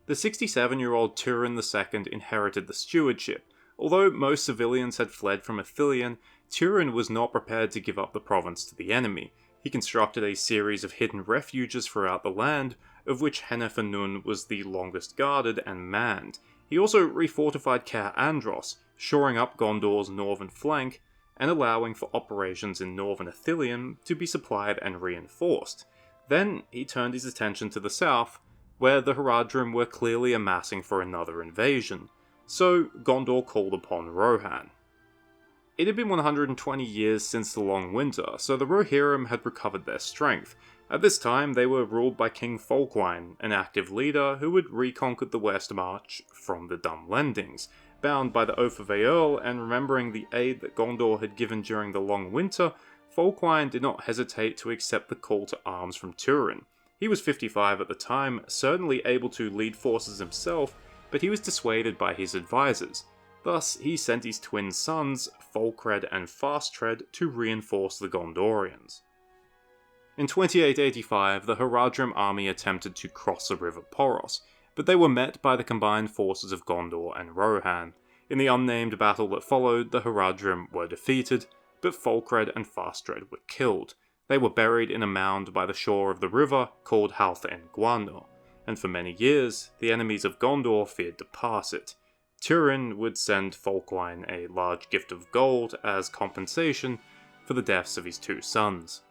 S1: The 67-year-old Turin II inherited the stewardship. Although most civilians had fled from Ithilien, Turin was not prepared to give up the province to the enemy. He constructed a series of hidden refuges throughout the land, of which Hennefanun was the longest guarded and manned. He also refortified Caer Andros, shoring up Gondor's northern flank, and allowing for operations in northern Ithilien to be supplied and reinforced. Then he turned his attention to the south, where the Haradrim were clearly amassing for another invasion, so Gondor called upon Rohan. It had been 120 years since the Long Winter, so the Rohirrim had recovered their strength. At this time, they were ruled by King Folkwyne, an active leader who had reconquered the West March from the Dunlendings. Bound by the Oath of Eorl and remembering the aid that Gondor had given during the Long Winter, Folkwyne did not hesitate to accept the call to arms from Turin. He was 55 at the time, certainly able to lead forces himself, but he was dissuaded by his advisors. Thus, he sent his twin sons, Folkred and Fasttread, to reinforce the Gondorians. In 2885, the Haradrim army attempted to cross the river Poros, but they were met by the combined forces of Gondor and Rohan. In the unnamed battle that followed, the Haradrim were defeated, but Folkred and Fasttread were killed. They were buried in a mound by the shore of the river called Halth en Guano, and for many years, the enemies of Gondor feared to pass it. Turin would send Folkwyne a large gift of gold as compensation for the deaths of his two sons.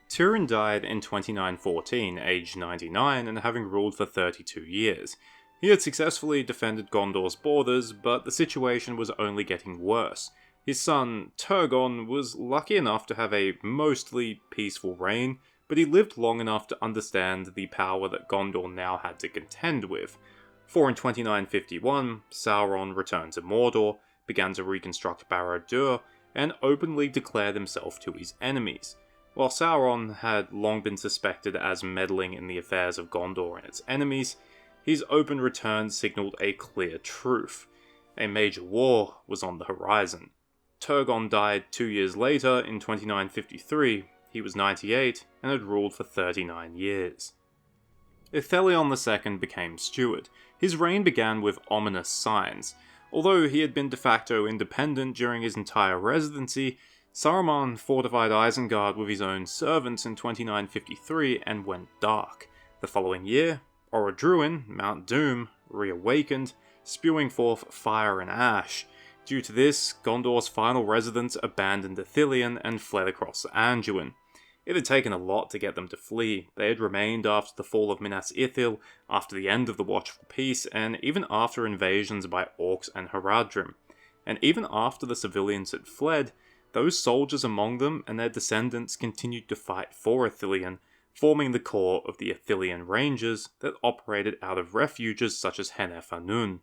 S1: Turin died in 2914, aged 99, and having ruled for 32 years. He had successfully defended Gondor's borders, but the situation was only getting worse. His son, Turgon, was lucky enough to have a mostly peaceful reign, but he lived long enough to understand the power that Gondor now had to contend with. For in 2951, Sauron returned to Mordor, began to reconstruct Barad-dûr, and openly declared himself to his enemies. While Sauron had long been suspected as meddling in the affairs of Gondor and its enemies, his open return signalled a clear truth. A major war was on the horizon. Turgon died 2 years later in 2953. He was 98 and had ruled for 39 years. Ithelion II became steward. His reign began with ominous signs. Although he had been de facto independent during his entire residency, Saruman fortified Isengard with his own servants in 2953 and went dark. The following year, Orodruin, Mount Doom, reawakened, spewing forth fire and ash. Due to this, Gondor's final residents abandoned Ithilien and fled across Anduin. It had taken a lot to get them to flee. They had remained after the fall of Minas Ithil, after the end of the Watchful Peace, and even after invasions by Orcs and Haradrim. And even after the civilians had fled, those soldiers among them and their descendants continued to fight for Ithilien, forming the core of the Ithilien Rangers that operated out of refuges such as Henef Anun.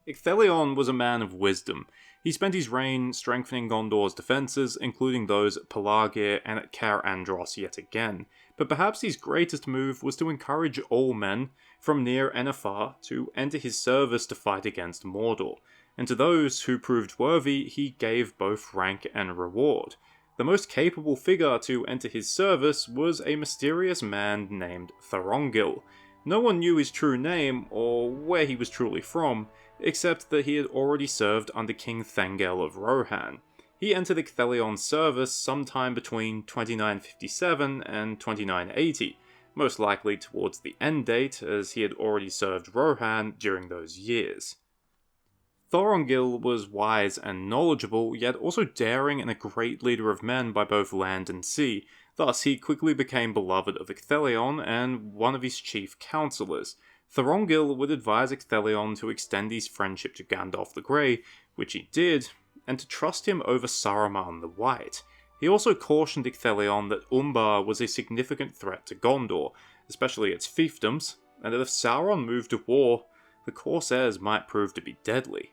S1: Ithelion was a man of wisdom. He spent his reign strengthening Gondor's defences, including those at Pelargir and at Caer Andros yet again, but perhaps his greatest move was to encourage all men, from near and afar, to enter his service to fight against Mordor, and to those who proved worthy he gave both rank and reward. The most capable figure to enter his service was a mysterious man named Thorongil. No one knew his true name, or where he was truly from, except that he had already served under King Thengel of Rohan. He entered Icthelion's service sometime between 2957 and 2980, most likely towards the end date, as he had already served Rohan during those years. Thorongil was wise and knowledgeable, yet also daring and a great leader of men by both land and sea. Thus, he quickly became beloved of Icthelion and one of his chief counsellors. Thorongil would advise Icthelion to extend his friendship to Gandalf the Grey, which he did, and to trust him over Saruman the White. He also cautioned Icthelion that Umbar was a significant threat to Gondor, especially its fiefdoms, and that if Sauron moved to war, the Corsairs might prove to be deadly.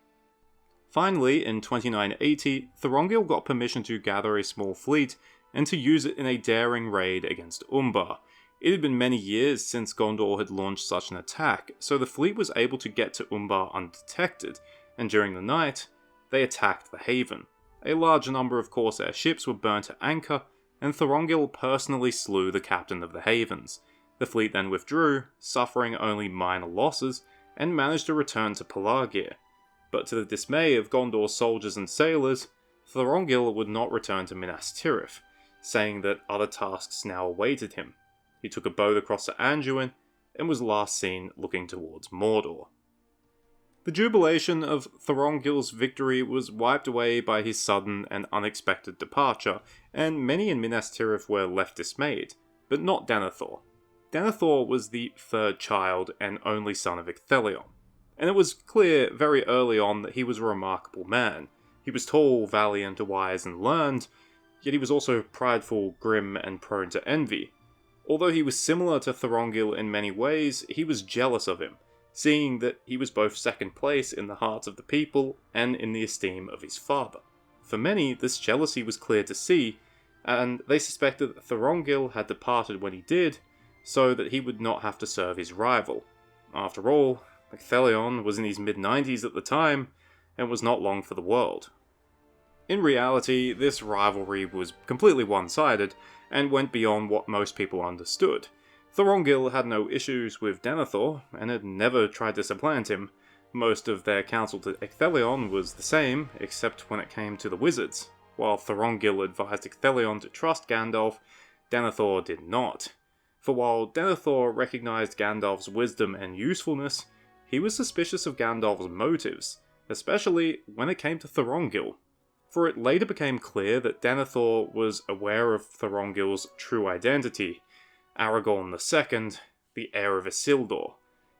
S1: Finally, in 2980, Thorongil got permission to gather a small fleet and to use it in a daring raid against Umbar. It had been many years since Gondor had launched such an attack, so the fleet was able to get to Umbar undetected, and during the night, they attacked the haven. A large number of Corsair ships were burnt at anchor, and Thorongil personally slew the captain of the havens. The fleet then withdrew, suffering only minor losses, and managed to return to Pelargir. But to the dismay of Gondor's soldiers and sailors, Thorongil would not return to Minas Tirith, saying that other tasks now awaited him. He took a boat across to Anduin, and was last seen looking towards Mordor. The jubilation of Thorongil's victory was wiped away by his sudden and unexpected departure, and many in Minas Tirith were left dismayed, but not Denethor. Denethor was the third child and only son of Icthelion, and it was clear very early on that he was a remarkable man. He was tall, valiant, wise, and learned, yet he was also prideful, grim, and prone to envy. Although he was similar to Thorongil in many ways, he was jealous of him, seeing that he was both second place in the hearts of the people and in the esteem of his father. For many, this jealousy was clear to see, and they suspected that Thorongil had departed when he did, so that he would not have to serve his rival. After all, Ecthelion was in his mid-90s at the time, and was not long for the world. In reality, this rivalry was completely one-sided, and went beyond what most people understood. Thorongil had no issues with Denethor, and had never tried to supplant him. Most of their counsel to Ecthelion was the same, except when it came to the wizards. While Thorongil advised Ecthelion to trust Gandalf, Denethor did not. For while Denethor recognized Gandalf's wisdom and usefulness, he was suspicious of Gandalf's motives, especially when it came to Thorongil. For it later became clear that Denethor was aware of Thorongil's true identity, Aragorn II, the heir of Isildur,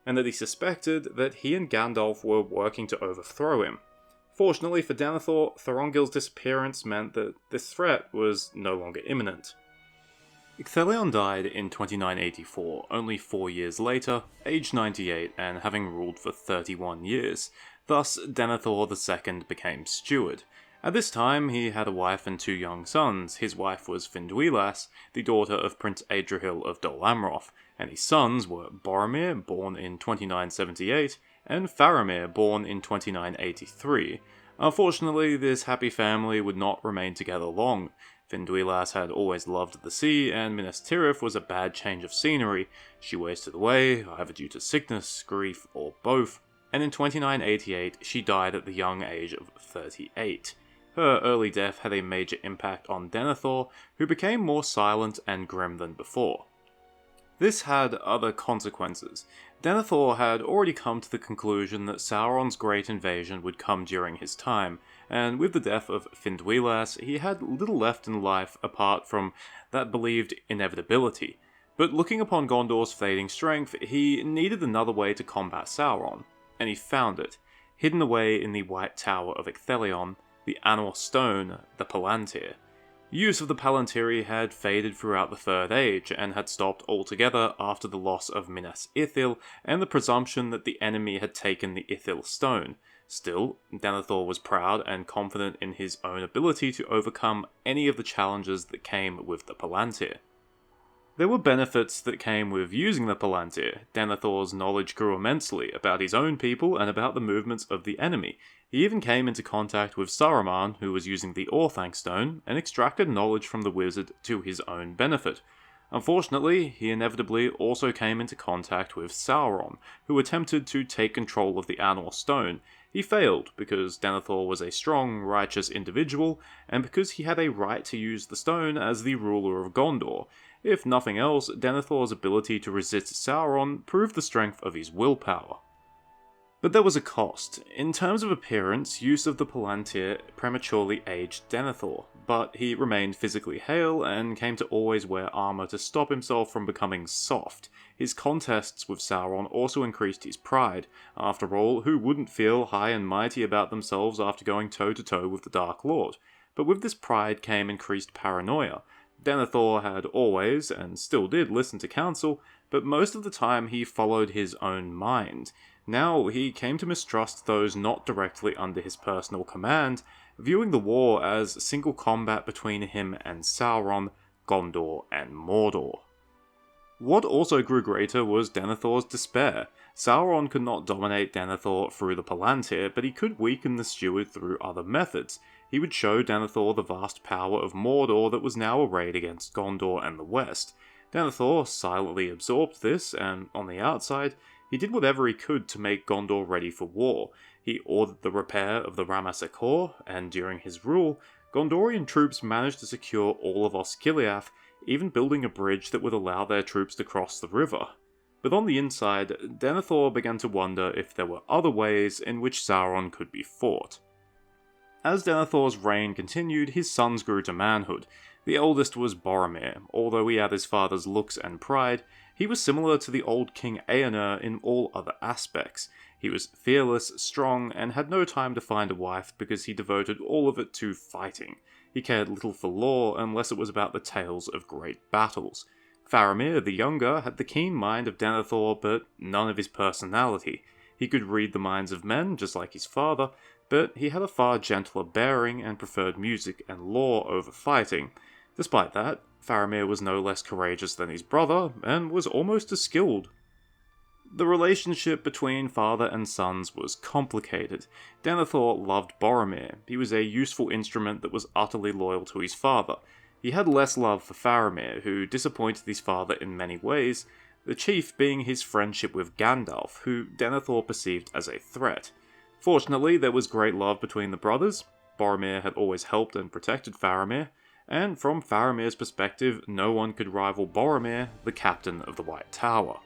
S1: and that he suspected that he and Gandalf were working to overthrow him. Fortunately for Denethor, Thorongil's disappearance meant that this threat was no longer imminent. Ecthelion died in 2984, only 4 years later, aged 98 and having ruled for 31 years. Thus, Denethor II became steward. At this time, he had a wife and 2 young sons. His wife was Finduilas, the daughter of Prince Adrihil of Dol Amroth, and his sons were Boromir, born in 2978, and Faramir, born in 2983. Unfortunately, this happy family would not remain together long. Finduilas had always loved the sea, and Minas Tirith was a bad change of scenery. She wasted away, either due to sickness, grief, or both, and in 2988 she died at the young age of 38. Her early death had a major impact on Denethor, who became more silent and grim than before. This had other consequences. Denethor had already come to the conclusion that Sauron's great invasion would come during his time, and with the death of Finduilas, he had little left in life apart from that believed inevitability. But looking upon Gondor's fading strength, he needed another way to combat Sauron, and he found it, hidden away in the White Tower of Ecthelion, the Anor Stone, the Palantir. Use of the Palantiri had faded throughout the Third Age, and had stopped altogether after the loss of Minas Ithil, and the presumption that the enemy had taken the Ithil Stone. Still, Denethor was proud and confident in his own ability to overcome any of the challenges that came with the Palantir. There were benefits that came with using the Palantir. Denethor's knowledge grew immensely about his own people and about the movements of the enemy. He even came into contact with Saruman, who was using the Orthanc Stone, and extracted knowledge from the wizard to his own benefit. Unfortunately, he inevitably also came into contact with Sauron, who attempted to take control of the Anor Stone. He failed, because Denethor was a strong, righteous individual, and because he had a right to use the stone as the ruler of Gondor. If nothing else, Denethor's ability to resist Sauron proved the strength of his willpower. But there was a cost. In terms of appearance, use of the Palantir prematurely aged Denethor, but he remained physically hale and came to always wear armor to stop himself from becoming soft. His contests with Sauron also increased his pride. After all, who wouldn't feel high and mighty about themselves after going toe-to-toe with the Dark Lord? But with this pride came increased paranoia. Denethor had always, and still did, listen to counsel, but most of the time he followed his own mind. Now he came to mistrust those not directly under his personal command, viewing the war as single combat between him and Sauron, Gondor, and Mordor. What also grew greater was Denethor's despair. Sauron could not dominate Denethor through the Palantir, but he could weaken the steward through other methods. He would show Denethor the vast power of Mordor that was now arrayed against Gondor and the West. Denethor silently absorbed this, and on the outside, he did whatever he could to make Gondor ready for war. He ordered the repair of the Rammasakhor, and during his rule, Gondorian troops managed to secure all of Osgiliath, even building a bridge that would allow their troops to cross the river. But on the inside, Denethor began to wonder if there were other ways in which Sauron could be fought. As Denethor's reign continued, his sons grew to manhood. The eldest was Boromir. Although he had his father's looks and pride, he was similar to the old King Eomer in all other aspects. He was fearless, strong, and had no time to find a wife because he devoted all of it to fighting. He cared little for law unless it was about the tales of great battles. Faramir, the younger, had the keen mind of Denethor, but none of his personality. He could read the minds of men, just like his father, but he had a far gentler bearing and preferred music and law over fighting. Despite that, Faramir was no less courageous than his brother, and was almost as skilled. The relationship between father and sons was complicated. Denethor loved Boromir. He was a useful instrument that was utterly loyal to his father. He had less love for Faramir, who disappointed his father in many ways, the chief being his friendship with Gandalf, who Denethor perceived as a threat. Fortunately, there was great love between the brothers. Boromir had always helped and protected Faramir, and from Faramir's perspective, no one could rival Boromir, the captain of the White Tower.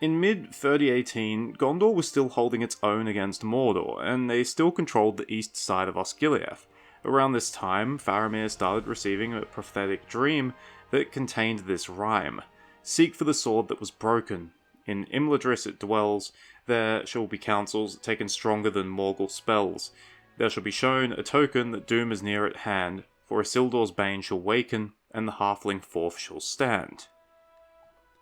S1: In mid-3018, Gondor was still holding its own against Mordor, and they still controlled the east side of Osgiliath. Around this time, Faramir started receiving a prophetic dream that contained this rhyme: "Seek for the sword that was broken. In Imladris it dwells. There shall be counsels taken stronger than Morgul spells. There shall be shown a token that doom is near at hand, for Isildur's bane shall waken, and the halfling forth shall stand."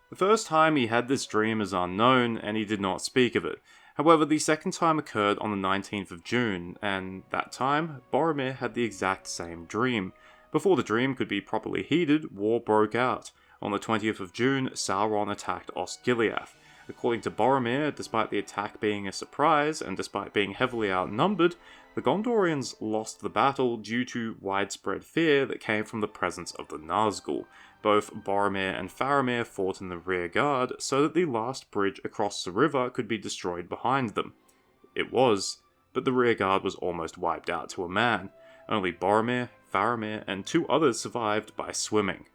S1: The first time he had this dream is unknown, and he did not speak of it. However, the second time occurred on the 19th of June, and that time, Boromir had the exact same dream. Before the dream could be properly heeded, war broke out. On the 20th of June, Sauron attacked Osgiliath. According to Boromir, despite the attack being a surprise, and despite being heavily outnumbered, the Gondorians lost the battle due to widespread fear that came from the presence of the Nazgul. Both Boromir and Faramir fought in the rear guard so that the last bridge across the river could be destroyed behind them. It was, but the rear guard was almost wiped out to a man. Only Boromir, Faramir, and 2 others survived by swimming.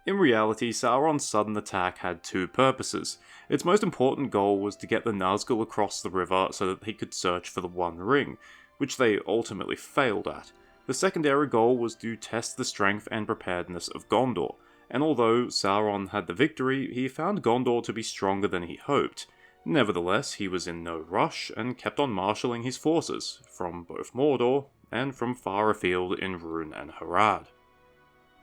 S1: In reality, Sauron's sudden attack had 2 purposes. Its most important goal was to get the Nazgul across the river so that he could search for the One Ring, which they ultimately failed at. The secondary goal was to test the strength and preparedness of Gondor, and although Sauron had the victory, he found Gondor to be stronger than he hoped. Nevertheless, he was in no rush, and kept on marshalling his forces, from both Mordor, and from far afield in Rhûn and Harad.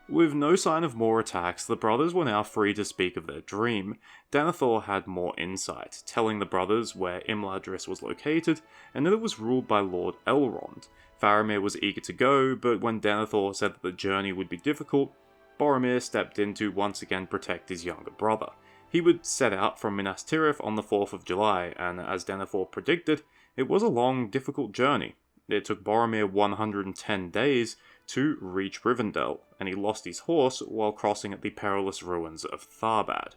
S1: With no sign of more attacks, the brothers were now free to speak of their dream. Denethor had more insight, telling the brothers where Imladris was located, and that it was ruled by Lord Elrond. Faramir was eager to go, but when Denethor said that the journey would be difficult, Boromir stepped in to once again protect his younger brother. He would set out from Minas Tirith on the 4th of July, and as Denethor predicted, it was a long, difficult journey. It took Boromir 110 days to reach Rivendell, and he lost his horse while crossing at the perilous ruins of Tharbad.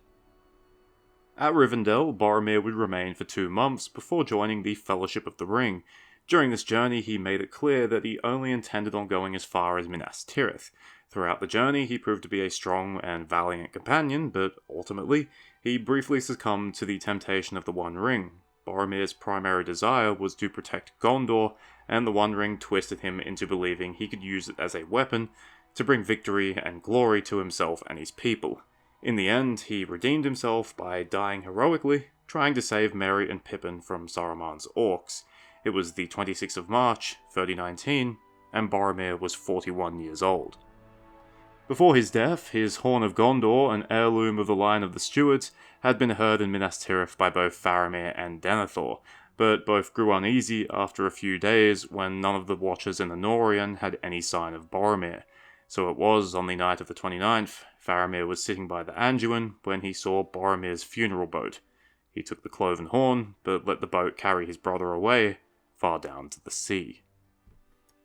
S1: At Rivendell, Boromir would remain for 2 months before joining the Fellowship of the Ring. During this journey, he made it clear that he only intended on going as far as Minas Tirith. Throughout the journey, he proved to be a strong and valiant companion, but ultimately, he briefly succumbed to the temptation of the One Ring. Boromir's primary desire was to protect Gondor, and the One Ring twisted him into believing he could use it as a weapon to bring victory and glory to himself and his people. In the end, he redeemed himself by dying heroically, trying to save Merry and Pippin from Saruman's orcs. It was the 26th of March, 3019, and Boromir was 41 years old. Before his death, his Horn of Gondor, an heirloom of the line of the Stewards, had been heard in Minas Tirith by both Faramir and Denethor, but both grew uneasy after a few days when none of the Watchers in the Norian had any sign of Boromir. So it was on the night of the 29th, Faramir was sitting by the Anduin when he saw Boromir's funeral boat. He took the cloven horn, but let the boat carry his brother away, far down to the sea.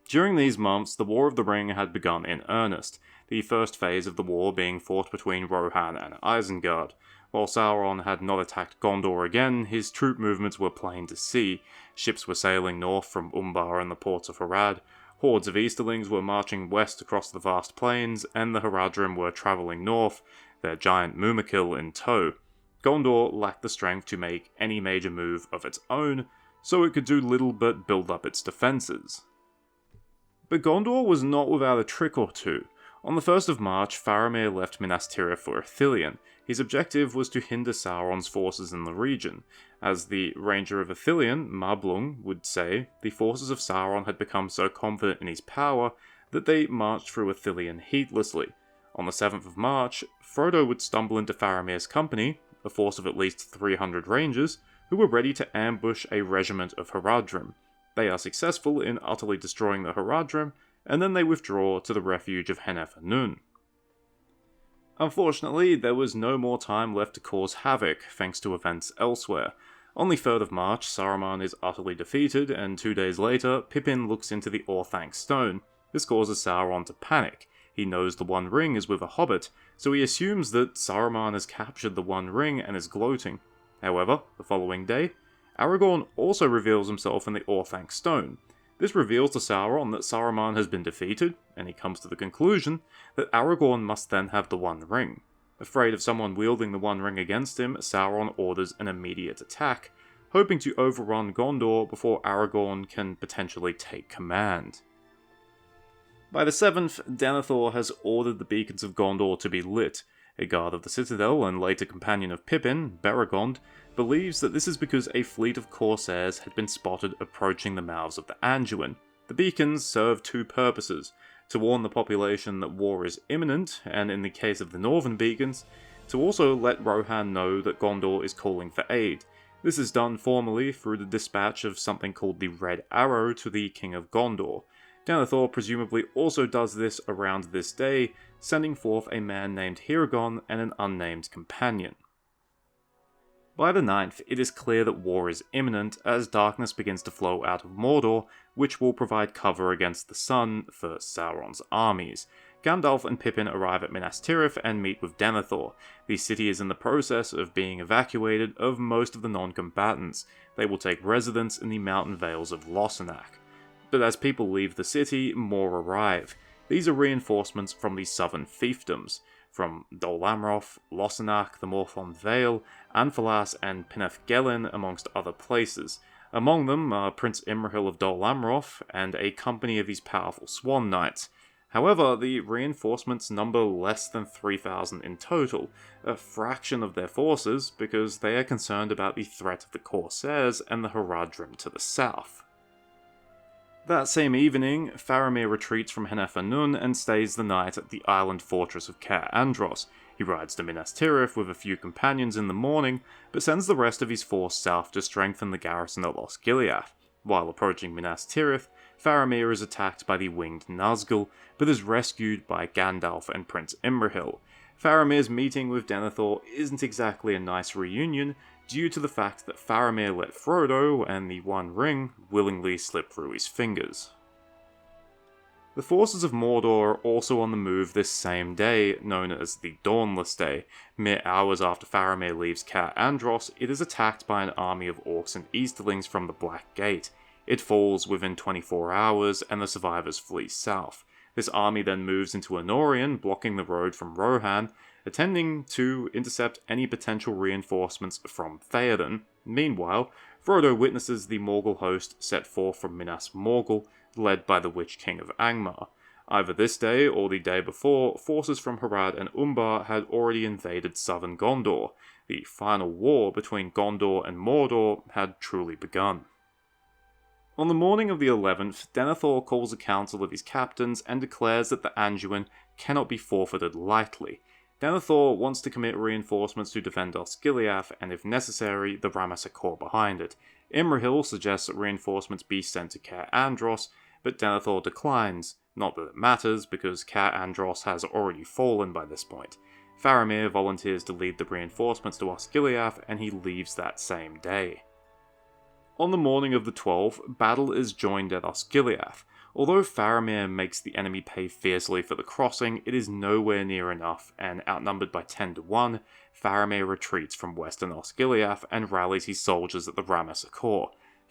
S1: During these months, the War of the Ring had begun in earnest, the first phase of the war being fought between Rohan and Isengard. While Sauron had not attacked Gondor again, his troop movements were plain to see. Ships were sailing north from Umbar and the ports of Harad, hordes of Easterlings were marching west across the vast plains, and the Haradrim were travelling north, their giant Mumakil in tow. Gondor lacked the strength to make any major move of its own, so it could do little but build up its defences. But Gondor was not without a trick or two. On the 1st of March, Faramir left Minas Tirith for Ithilien. His objective was to hinder Sauron's forces in the region. As the Ranger of Ithilien, Mablung, would say, the forces of Sauron had become so confident in his power that they marched through Ithilien heedlessly. On the 7th of March, Frodo would stumble into Faramir's company, a force of at least 300 rangers, who were ready to ambush a regiment of Haradrim. They are successful in utterly destroying the Haradrim, and then they withdraw to the refuge of Hen-Efer-Nun. Unfortunately, there was no more time left to cause havoc, thanks to events elsewhere. On the 3rd of March, Saruman is utterly defeated, and 2 days later, Pippin looks into the Orthanc Stone. This causes Sauron to panic. He knows the One Ring is with a hobbit, so he assumes that Saruman has captured the One Ring and is gloating. However, the following day, Aragorn also reveals himself in the Orthanc Stone. This reveals to Sauron that Saruman has been defeated, and he comes to the conclusion that Aragorn must then have the One Ring. Afraid of someone wielding the One Ring against him, Sauron orders an immediate attack, hoping to overrun Gondor before Aragorn can potentially take command. By the 7th, Denethor has ordered the beacons of Gondor to be lit. A guard of the Citadel and later companion of Pippin, Beregond, believes that this is because a fleet of corsairs had been spotted approaching the mouths of the Anduin. The beacons serve two purposes: to warn the population that war is imminent, and in the case of the northern beacons, to also let Rohan know that Gondor is calling for aid. This is done formally through the dispatch of something called the Red Arrow to the King of Gondor. Denethor presumably also does this around this day, sending forth a man named Hiragon and an unnamed companion. By the 9th, it is clear that war is imminent as darkness begins to flow out of Mordor, which will provide cover against the sun for Sauron's armies. Gandalf and Pippin arrive at Minas Tirith and meet with Denethor. The city is in the process of being evacuated of most of the non-combatants. They will take residence in the mountain vales of Lossarnach. But as people leave the city, more arrive. These are reinforcements from the southern fiefdoms, from Dol Amroth, Lossarnach, the Morthon Vale, Anfalas and Pineth-Gelin, amongst other places. Among them are Prince Imrahil of Dol Amroth and a company of his powerful Swan Knights. However, the reinforcements number less than 3,000 in total, a fraction of their forces, because they are concerned about the threat of the Corsairs and the Haradrim to the south. That same evening, Faramir retreats from Hen-Efer-Nun and stays the night at the island fortress of Caer Andros. He rides to Minas Tirith with a few companions in the morning, but sends the rest of his force south to strengthen the garrison at Osgiliath. While approaching Minas Tirith, Faramir is attacked by the winged Nazgul, but is rescued by Gandalf and Prince Imrahil. Faramir's meeting with Denethor isn't exactly a nice reunion, due to the fact that Faramir let Frodo and the One Ring willingly slip through his fingers. The forces of Mordor are also on the move this same day, known as the Dawnless Day. Mere hours after Faramir leaves Caer Andros, it is attacked by an army of orcs and Easterlings from the Black Gate. It falls within 24 hours, and the survivors flee south. This army then moves into Anorion, blocking the road from Rohan, attempting to intercept any potential reinforcements from Theoden. Meanwhile, Frodo witnesses the Morgul host set forth from Minas Morgul, led by the Witch King of Angmar. Either this day or the day before, forces from Harad and Umbar had already invaded southern Gondor. The final war between Gondor and Mordor had truly begun. On the morning of the 11th, Denethor calls a council of his captains and declares that the Anduin cannot be forfeited lightly. Denethor wants to commit reinforcements to defend Osgiliath, and if necessary, the Ramesses behind it. Imrahil suggests that reinforcements be sent to Caer Andros, but Denethor declines. Not that it matters, because Caer Andros has already fallen by this point. Faramir volunteers to lead the reinforcements to Osgiliath, and he leaves that same day. On the morning of the 12th, battle is joined at Osgiliath. Although Faramir makes the enemy pay fiercely for the crossing, it is nowhere near enough, and outnumbered by 10 to 1, Faramir retreats from western Osgiliath and rallies his soldiers at the Ramesses.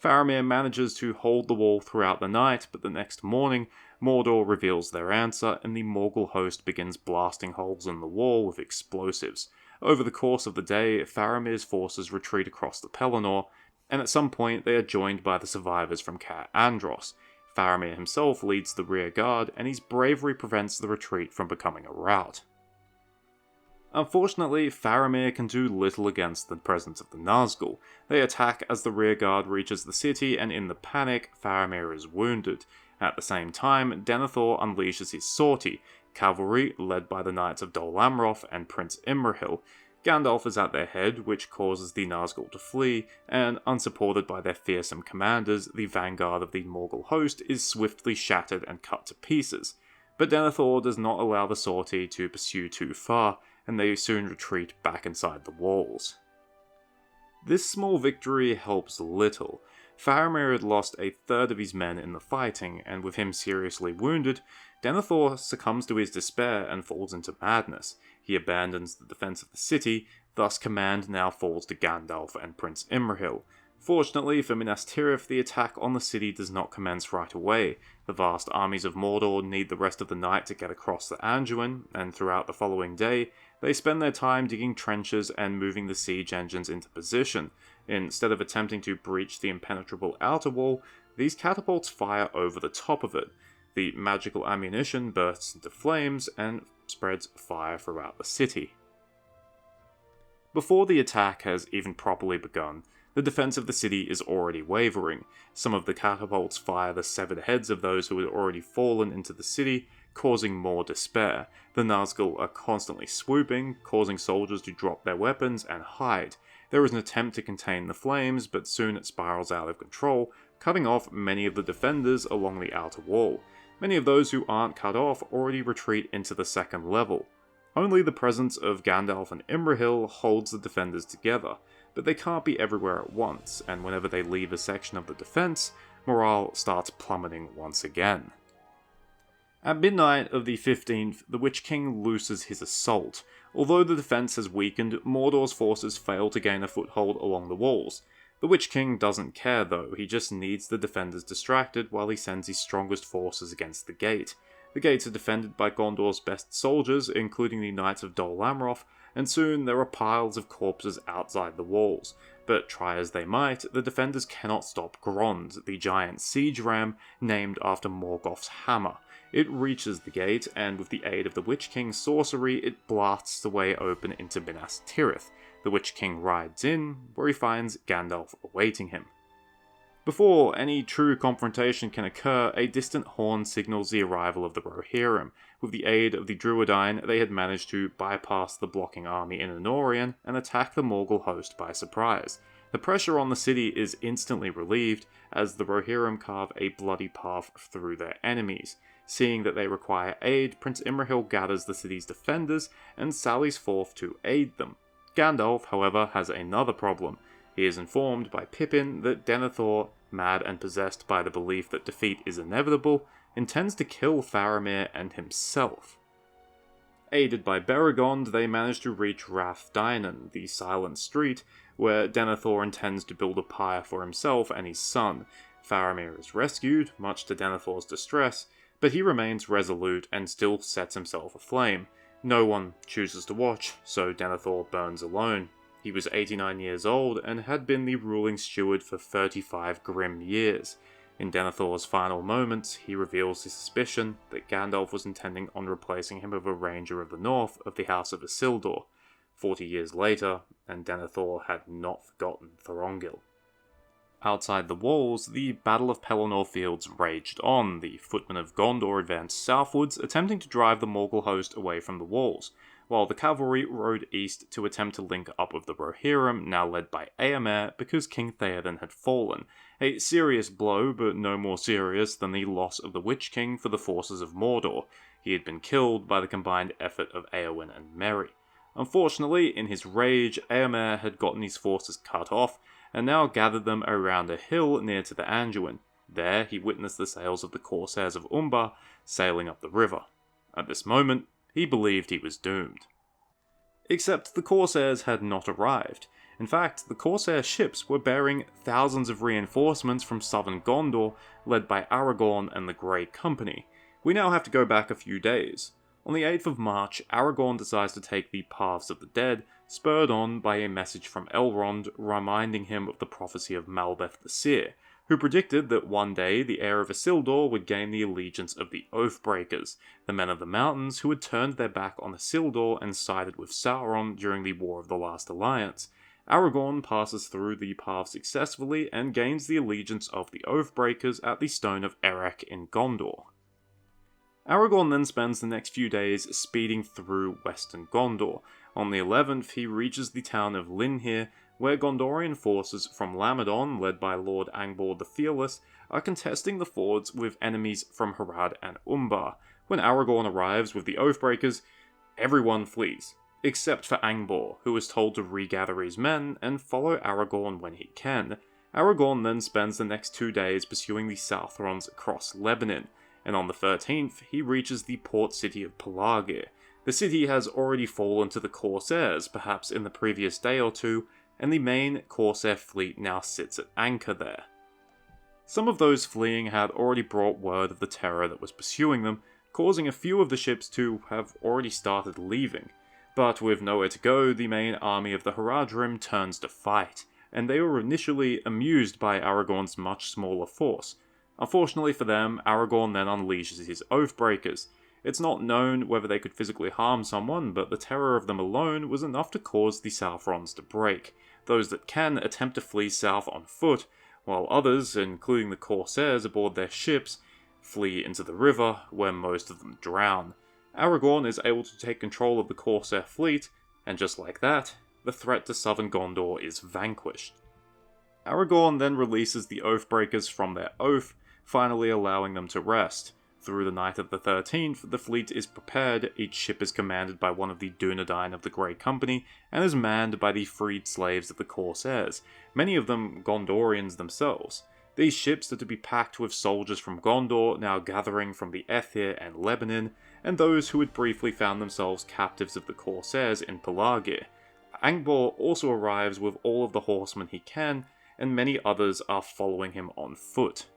S1: Faramir manages to hold the wall throughout the night, but the next morning, Mordor reveals their answer, and the Morgul host begins blasting holes in the wall with explosives. Over the course of the day, Faramir's forces retreat across the Pelennor, and at some point they are joined by the survivors from Caer Andros. Faramir himself leads the rear guard, and his bravery prevents the retreat from becoming a rout. Unfortunately, Faramir can do little against the presence of the Nazgul. They attack as the rearguard reaches the city, and in the panic, Faramir is wounded. At the same time, Denethor unleashes his sortie, cavalry led by the knights of Dol Amroth and Prince Imrahil. Gandalf is at their head, which causes the Nazgul to flee, and unsupported by their fearsome commanders, the vanguard of the Morgul host is swiftly shattered and cut to pieces. But Denethor does not allow the sortie to pursue too far, and they soon retreat back inside the walls. This small victory helps little. Faramir had lost a third of his men in the fighting, and with him seriously wounded, Denethor succumbs to his despair and falls into madness. He abandons the defense of the city, thus command now falls to Gandalf and Prince Imrahil. Fortunately for Minas Tirith, the attack on the city does not commence right away. The vast armies of Mordor need the rest of the night to get across the Anduin, and throughout the following day, they spend their time digging trenches and moving the siege engines into position. Instead of attempting to breach the impenetrable outer wall, these catapults fire over the top of it. The magical ammunition bursts into flames and spreads fire throughout the city. Before the attack has even properly begun, the defense of the city is already wavering. Some of the catapults fire the severed heads of those who had already fallen into the city, causing more despair. The Nazgul are constantly swooping, causing soldiers to drop their weapons and hide. There is an attempt to contain the flames, but soon it spirals out of control, cutting off many of the defenders along the outer wall. Many of those who aren't cut off already retreat into the second level. Only the presence of Gandalf and Imrahil holds the defenders together, but they can't be everywhere at once, and whenever they leave a section of the defense, morale starts plummeting once again. At midnight of the 15th, the Witch King looses his assault. Although the defense has weakened, Mordor's forces fail to gain a foothold along the walls. The Witch King doesn't care though, he just needs the defenders distracted while he sends his strongest forces against the gate. The gates are defended by Gondor's best soldiers, including the Knights of Dol Amroth, and soon there are piles of corpses outside the walls. But try as they might, the defenders cannot stop Grond, the giant siege ram named after Morgoth's hammer. It reaches the gate, and with the aid of the Witch King's sorcery, it blasts the way open into Minas Tirith. The Witch King rides in, where he finds Gandalf awaiting him. Before any true confrontation can occur, a distant horn signals the arrival of the Rohirrim. With the aid of the Druidine, they had managed to bypass the blocking army in Anorion and attack the Morgul host by surprise. The pressure on the city is instantly relieved, as the Rohirrim carve a bloody path through their enemies. Seeing that they require aid, Prince Imrahil gathers the city's defenders and sallies forth to aid them. Gandalf, however, has another problem. He is informed by Pippin that Denethor, mad and possessed by the belief that defeat is inevitable, intends to kill Faramir and himself. Aided by Beregond, they manage to reach Rathdinan, the Silent Street, where Denethor intends to build a pyre for himself and his son. Faramir is rescued, much to Denethor's distress, but he remains resolute and still sets himself aflame. No one chooses to watch, so Denethor burns alone. He was 89 years old and had been the ruling steward for 35 grim years. In Denethor's final moments, he reveals his suspicion that Gandalf was intending on replacing him with a ranger of the north of the House of Isildur. 40 years later, and Denethor had not forgotten Thorongil. Outside the walls, the Battle of Pelennor Fields raged on. The footmen of Gondor advanced southwards, attempting to drive the Morgul host away from the walls, while the cavalry rode east to attempt to link up with the Rohirrim, now led by Éomer, because King Theoden had fallen. A serious blow, but no more serious than the loss of the Witch King for the forces of Mordor. He had been killed by the combined effort of Éowyn and Merry. Unfortunately, in his rage, Éomer had gotten his forces cut off, and now gathered them around a hill near to the Anduin. There, he witnessed the sails of the corsairs of Umbar sailing up the river. At this moment, he believed he was doomed. Except the corsairs had not arrived. In fact, the corsair ships were bearing thousands of reinforcements from southern Gondor, led by Aragorn and the Grey Company. We now have to go back a few days. On the 8th of March, Aragorn decides to take the Paths of the Dead, spurred on by a message from Elrond reminding him of the prophecy of Malbeth the Seer, who predicted that one day the heir of Isildur would gain the allegiance of the Oathbreakers, the men of the mountains who had turned their back on Isildur and sided with Sauron during the War of the Last Alliance. Aragorn passes through the path successfully and gains the allegiance of the Oathbreakers at the Stone of Erech in Gondor. Aragorn then spends the next few days speeding through western Gondor. On the 11th, he reaches the town of Linhir, where Gondorian forces from Lamadon, led by Lord Angbor the Fearless, are contesting the fords with enemies from Harad and Umbar. When Aragorn arrives with the Oathbreakers, everyone flees, except for Angbor, who is told to regather his men and follow Aragorn when he can. Aragorn then spends the next 2 days pursuing the Southrons across Lebanon, and on the 13th, he reaches the port city of Pelargir. The city has already fallen to the Corsairs, perhaps in the previous day or two, and the main Corsair fleet now sits at anchor there. Some of those fleeing had already brought word of the terror that was pursuing them, causing a few of the ships to have already started leaving. But with nowhere to go, the main army of the Haradrim turns to fight, and they were initially amused by Aragorn's much smaller force. Unfortunately for them, Aragorn then unleashes his Oathbreakers. It's not known whether they could physically harm someone, but the terror of them alone was enough to cause the Southrons to break. Those that can attempt to flee south on foot, while others, including the Corsairs aboard their ships, flee into the river, where most of them drown. Aragorn is able to take control of the Corsair fleet, and just like that, the threat to southern Gondor is vanquished. Aragorn then releases the Oathbreakers from their oath, finally allowing them to rest. Through the night of the 13th, the fleet is prepared, each ship is commanded by one of the Dunedain of the Grey Company, and is manned by the freed slaves of the Corsairs, many of them Gondorians themselves. These ships are to be packed with soldiers from Gondor, now gathering from the Ethir and Lebanon, and those who had briefly found themselves captives of the Corsairs in Pelargir. Angbor also arrives with all of the horsemen he can, and many others are following him on foot.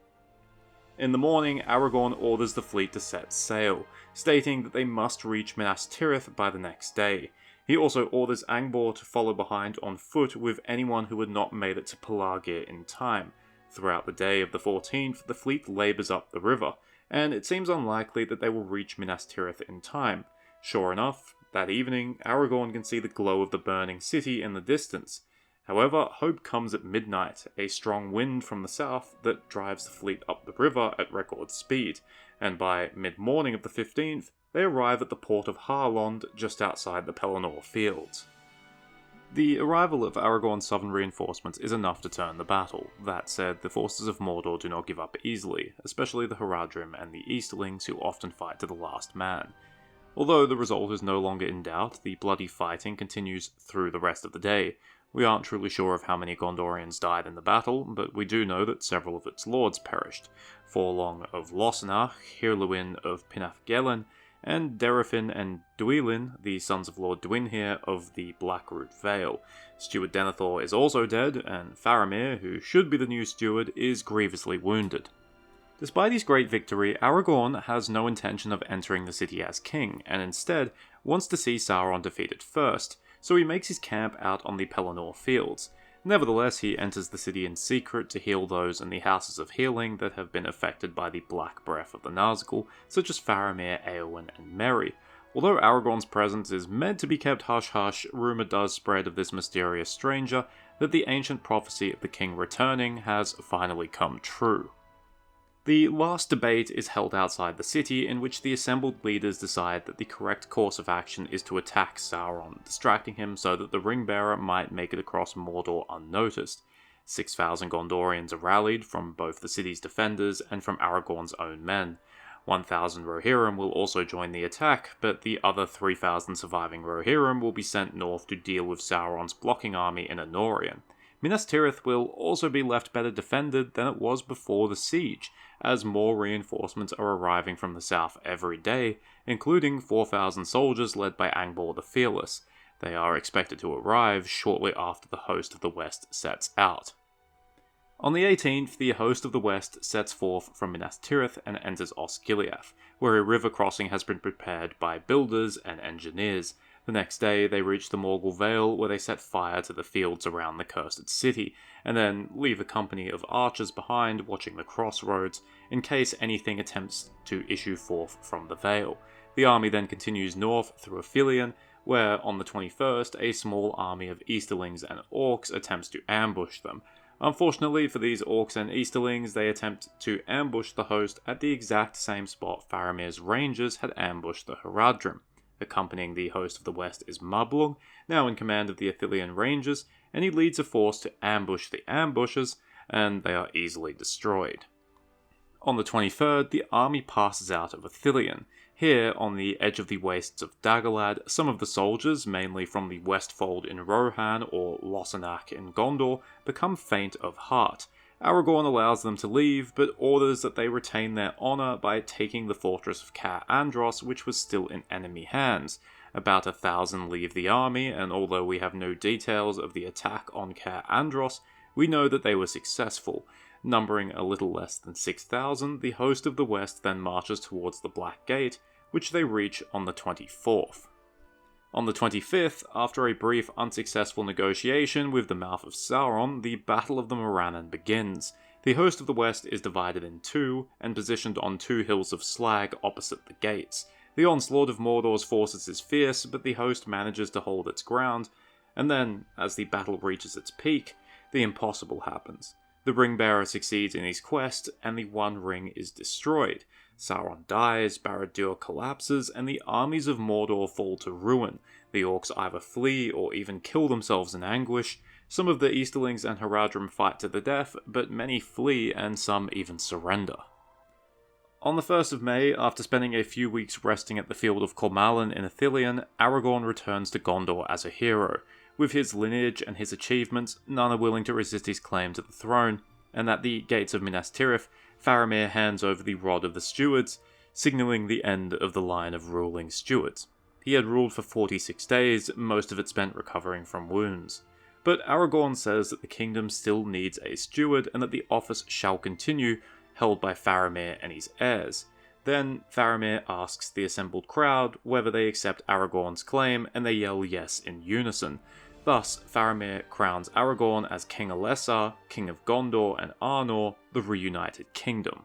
S1: In the morning, Aragorn orders the fleet to set sail, stating that they must reach Minas Tirith by the next day. He also orders Angbor to follow behind on foot with anyone who had not made it to Pelargir in time. Throughout the day of the 14th, the fleet labours up the river, and it seems unlikely that they will reach Minas Tirith in time. Sure enough, that evening, Aragorn can see the glow of the burning city in the distance. However, hope comes at midnight, a strong wind from the south that drives the fleet up the river at record speed, and by mid-morning of the 15th, they arrive at the port of Harlond just outside the Pelennor fields. The arrival of Aragorn's southern reinforcements is enough to turn the battle. That said, the forces of Mordor do not give up easily, especially the Haradrim and the Easterlings who often fight to the last man. Although the result is no longer in doubt, the bloody fighting continues through the rest of the day. We aren't truly sure of how many Gondorians died in the battle, but we do know that several of its lords perished. Forlong of Lossarnach, Hirluin of Pinathgelen, and Derafin and Duilin, the sons of Lord Dwinhir of the Blackroot Vale. Steward Denethor is also dead, and Faramir, who should be the new steward, is grievously wounded. Despite his great victory, Aragorn has no intention of entering the city as king, and instead wants to see Sauron defeated first, so he makes his camp out on the Pelennor fields. Nevertheless, he enters the city in secret to heal those in the houses of healing that have been affected by the black breath of the Nazgul, such as Faramir, Eowyn, and Merry. Although Aragorn's presence is meant to be kept hush-hush, rumour does spread of this mysterious stranger that the ancient prophecy of the king returning has finally come true. The last debate is held outside the city, in which the assembled leaders decide that the correct course of action is to attack Sauron, distracting him so that the Ringbearer might make it across Mordor unnoticed. 6,000 Gondorians are rallied from both the city's defenders and from Aragorn's own men. 1,000 Rohirrim will also join the attack, but the other 3,000 surviving Rohirrim will be sent north to deal with Sauron's blocking army in Anorion. Minas Tirith will also be left better defended than it was before the siege, as more reinforcements are arriving from the south every day, including 4,000 soldiers led by Angbor the Fearless. They are expected to arrive shortly after the host of the West sets out. On the 18th, the host of the West sets forth from Minas Tirith and enters Osgiliath, where a river crossing has been prepared by builders and engineers. The next day, they reach the Morgul Vale, where they set fire to the fields around the cursed city, and then leave a company of archers behind watching the crossroads, in case anything attempts to issue forth from the Vale. The army then continues north through Ithilien, where on the 21st, a small army of Easterlings and Orcs attempts to ambush them. Unfortunately for these Orcs and Easterlings, they attempt to ambush the host at the exact same spot Faramir's rangers had ambushed the Haradrim. Accompanying the host of the west is Mablung, now in command of the Ithilien Rangers, and he leads a force to ambush the ambushers, and they are easily destroyed. On the 23rd, the army passes out of Ithilien. Here, on the edge of the wastes of Dagorlad, some of the soldiers, mainly from the Westfold in Rohan or Lossarnach in Gondor, become faint of heart. Aragorn allows them to leave, but orders that they retain their honour by taking the fortress of Caer Andros, which was still in enemy hands. About 1,000 leave the army, and although we have no details of the attack on Caer Andros, we know that they were successful. Numbering a little less than 6,000, the host of the west then marches towards the Black Gate, which they reach on the 24th. On the 25th, after a brief unsuccessful negotiation with the mouth of Sauron, the Battle of the Morannon begins. The host of the west is divided in two, and positioned on two hills of slag opposite the gates. The onslaught of Mordor's forces is fierce, but the host manages to hold its ground, and then, as the battle reaches its peak, the impossible happens. The Ringbearer succeeds in his quest, and the One Ring is destroyed. Sauron dies, Barad-dûr collapses, and the armies of Mordor fall to ruin. The Orcs either flee or even kill themselves in anguish. Some of the Easterlings and Haradrim fight to the death, but many flee and some even surrender. On the 1st of May, after spending a few weeks resting at the field of Cormallen in Ithilien, Aragorn returns to Gondor as a hero. With his lineage and his achievements, none are willing to resist his claim to the throne, and at the gates of Minas Tirith, Faramir hands over the Rod of the Stewards, signalling the end of the line of ruling stewards. He had ruled for 46 days, most of it spent recovering from wounds. But Aragorn says that the kingdom still needs a steward, and that the office shall continue, held by Faramir and his heirs. Then Faramir asks the assembled crowd whether they accept Aragorn's claim, and they yell yes in unison. Thus, Faramir crowns Aragorn as King Elessar, King of Gondor and Arnor, the reunited kingdom.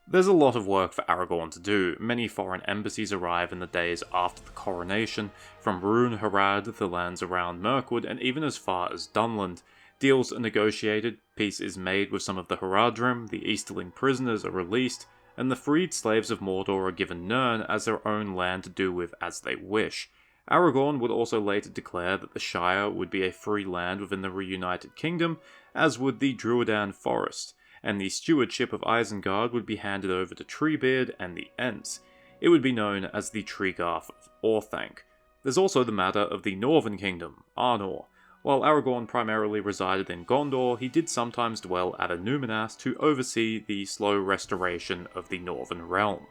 S1: There's a lot of work for Aragorn to do. Many foreign embassies arrive in the days after the coronation, from Rhûn-Harad, the lands around Mirkwood, and even as far as Dunland. Deals are negotiated, peace is made with some of the Haradrim, the Easterling prisoners are released, and the freed slaves of Mordor are given Nirn as their own land to do with as they wish. Aragorn would also later declare that the Shire would be a free land within the reunited kingdom, as would the Druadan Forest, and the stewardship of Isengard would be handed over to Treebeard and the Ents. It would be known as the Treegarth of Orthanc. There's also the matter of the Northern Kingdom, Arnor. While Aragorn primarily resided in Gondor, he did sometimes dwell at Annúminas to oversee the slow restoration of the Northern Realm.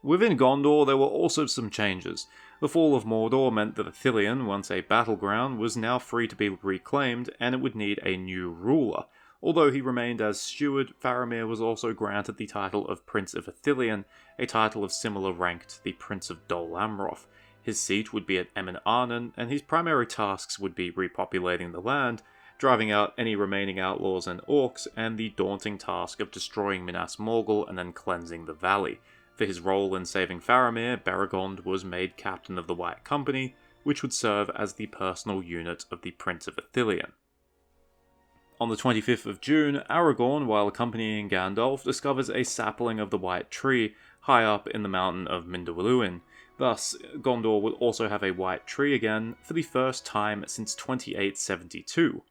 S1: Within Gondor, there were also some changes. The fall of Mordor meant that Ithilien, once a battleground, was now free to be reclaimed, and it would need a new ruler. Although he remained as steward, Faramir was also granted the title of Prince of Ithilien, a title of similar rank to the Prince of Dol Amroth. His seat would be at Arnon, and his primary tasks would be repopulating the land, driving out any remaining outlaws and orcs, and the daunting task of destroying Minas Morgul and then cleansing the valley. For his role in saving Faramir, Beregond was made captain of the White Company, which would serve as the personal unit of the Prince of Ithilien. On the 25th of June, Aragorn, while accompanying Gandalf, discovers a sapling of the White Tree high up in the mountain of Mindorluin. Thus, Gondor would also have a white tree again for the first time since 2872.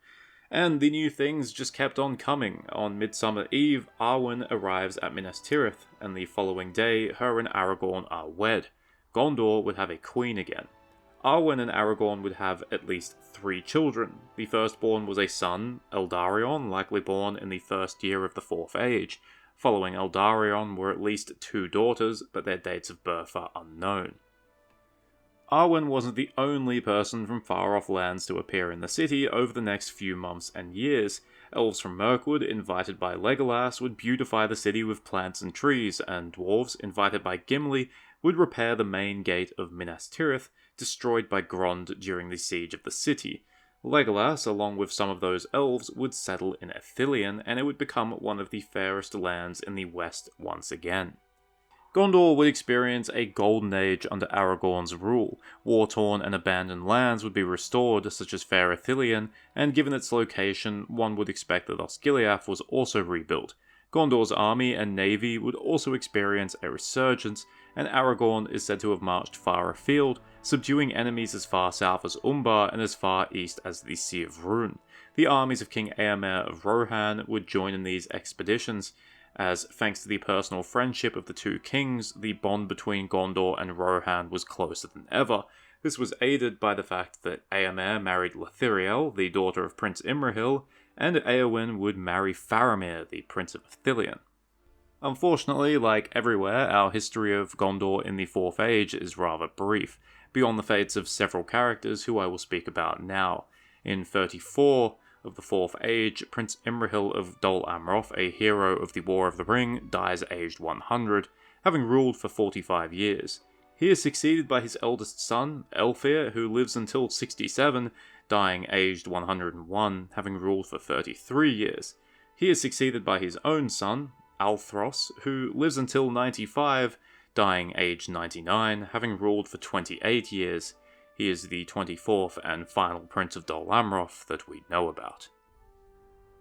S1: And the new things just kept on coming. On Midsummer Eve, Arwen arrives at Minas Tirith, and the following day, her and Aragorn are wed. Gondor would have a queen again. Arwen and Aragorn would have at least 3 children. The firstborn was a son, Eldarion, likely born in the first year of the Fourth Age. Following Eldarion were at least 2 daughters, but their dates of birth are unknown. Arwen wasn't the only person from far-off lands to appear in the city over the next few months and years. Elves from Mirkwood, invited by Legolas, would beautify the city with plants and trees, and dwarves, invited by Gimli, would repair the main gate of Minas Tirith, destroyed by Grond during the siege of the city. Legolas, along with some of those elves, would settle in Ithilien, and it would become one of the fairest lands in the west once again. Gondor would experience a golden age under Aragorn's rule. War-torn and abandoned lands would be restored, such as Fair Ithilien, and given its location, one would expect that Osgiliath was also rebuilt. Gondor's army and navy would also experience a resurgence, and Aragorn is said to have marched far afield, subduing enemies as far south as Umbar and as far east as the Sea of Rhûn. The armies of King Eomer of Rohan would join in these expeditions, as thanks to the personal friendship of the two kings, the bond between Gondor and Rohan was closer than ever. This was aided by the fact that Eomer married Lithiriel, the daughter of Prince Imrahil, and Éowyn would marry Faramir, the Prince of Ithilien. Unfortunately, like everywhere, our history of Gondor in the Fourth Age is rather brief, beyond the fates of several characters who I will speak about now. In 34 of the Fourth Age, Prince Imrahil of Dol Amroth, a hero of the War of the Ring, dies aged 100, having ruled for 45 years. He is succeeded by his eldest son, Elfir, who lives until 67, dying aged 101, having ruled for 33 years. He is succeeded by his own son, Althros, who lives until 95, dying aged 99, having ruled for 28 years. He is the 24th and final Prince of Dol Amroth that we know about.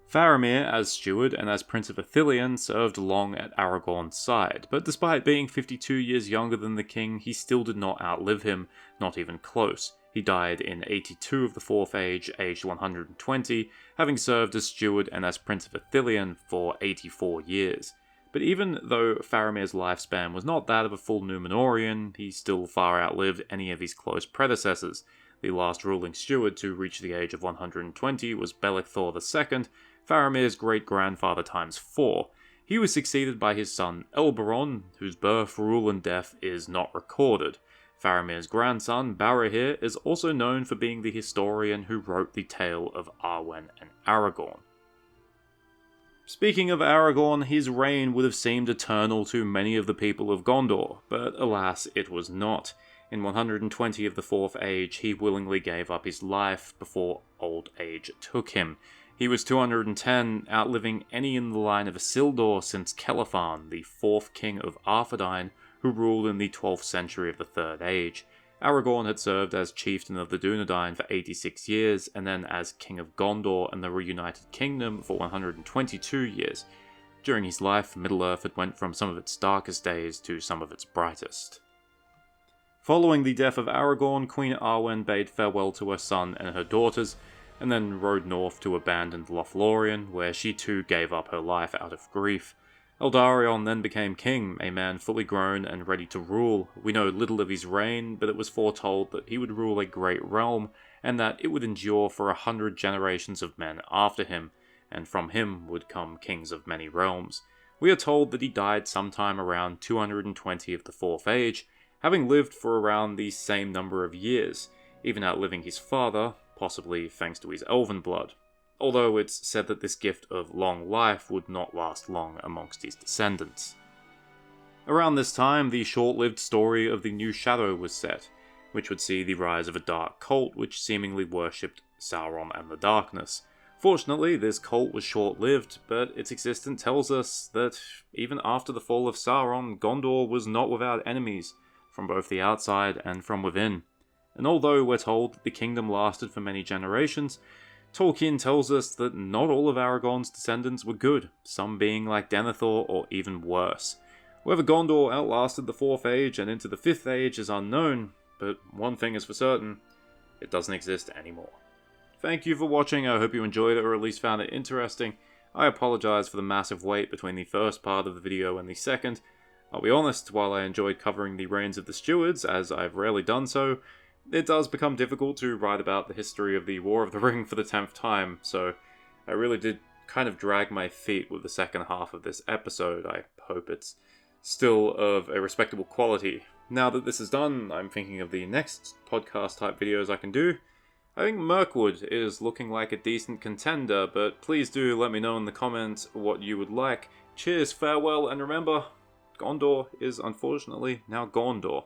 S1: Faramir, as steward and as Prince of Ithilien, served long at Aragorn's side, but despite being 52 years younger than the king, he still did not outlive him, not even close. He died in 82 of the Fourth Age, aged 120, having served as steward and as Prince of Ithilien for 84 years. But even though Faramir's lifespan was not that of a full Númenórean, he still far outlived any of his close predecessors. The last ruling steward to reach the age of 120 was Belithor II, Faramir's great-grandfather times 4. He was succeeded by his son Elberon, whose birth, rule and death is not recorded. Faramir's grandson, Barahir, is also known for being the historian who wrote the tale of Arwen and Aragorn. Speaking of Aragorn, his reign would have seemed eternal to many of the people of Gondor, but alas, it was not. In 120 of the Fourth Age, he willingly gave up his life before old age took him. He was 210, outliving any in the line of Isildur since Celophan, the fourth king of Arthedain, who ruled in the 12th century of the Third Age. Aragorn had served as chieftain of the Dunedain for 86 years, and then as king of Gondor and the reunited kingdom for 122 years. During his life, Middle-earth had went from some of its darkest days to some of its brightest. Following the death of Aragorn, Queen Arwen bade farewell to her son and her daughters, and then rode north to abandoned Lothlórien, where she too gave up her life out of grief. Eldarion then became king, a man fully grown and ready to rule. We know little of his reign, but it was foretold that he would rule a great realm, and that it would endure for 100 generations of men after him, and from him would come kings of many realms. We are told that he died sometime around 220 of the Fourth Age, having lived for around the same number of years, even outliving his father, possibly thanks to his elven blood. Although it's said that this gift of long life would not last long amongst his descendants. Around this time, the short-lived story of the New Shadow was set, which would see the rise of a dark cult which seemingly worshipped Sauron and the darkness. Fortunately, this cult was short-lived, but its existence tells us that even after the fall of Sauron, Gondor was not without enemies, from both the outside and from within. And although we're told that the kingdom lasted for many generations, Tolkien tells us that not all of Aragorn's descendants were good, some being like Denethor or even worse. Whether Gondor outlasted the Fourth Age and into the Fifth Age is unknown, but one thing is for certain, it doesn't exist anymore. Thank you for watching, I hope you enjoyed it or at least found it interesting. I apologise for the massive wait between the first part of the video and the second. I'll be honest, while I enjoyed covering the reigns of the stewards, as I've rarely done so, it does become difficult to write about the history of the War of the Ring for the 10th time, so I really did kind of drag my feet with the second half of this episode. I hope it's still of a respectable quality. Now that this is done, I'm thinking of the next podcast type videos I can do. I think Mirkwood is looking like a decent contender, but please do let me know in the comments what you would like. Cheers, farewell, and remember, Gondor is unfortunately now Gondor.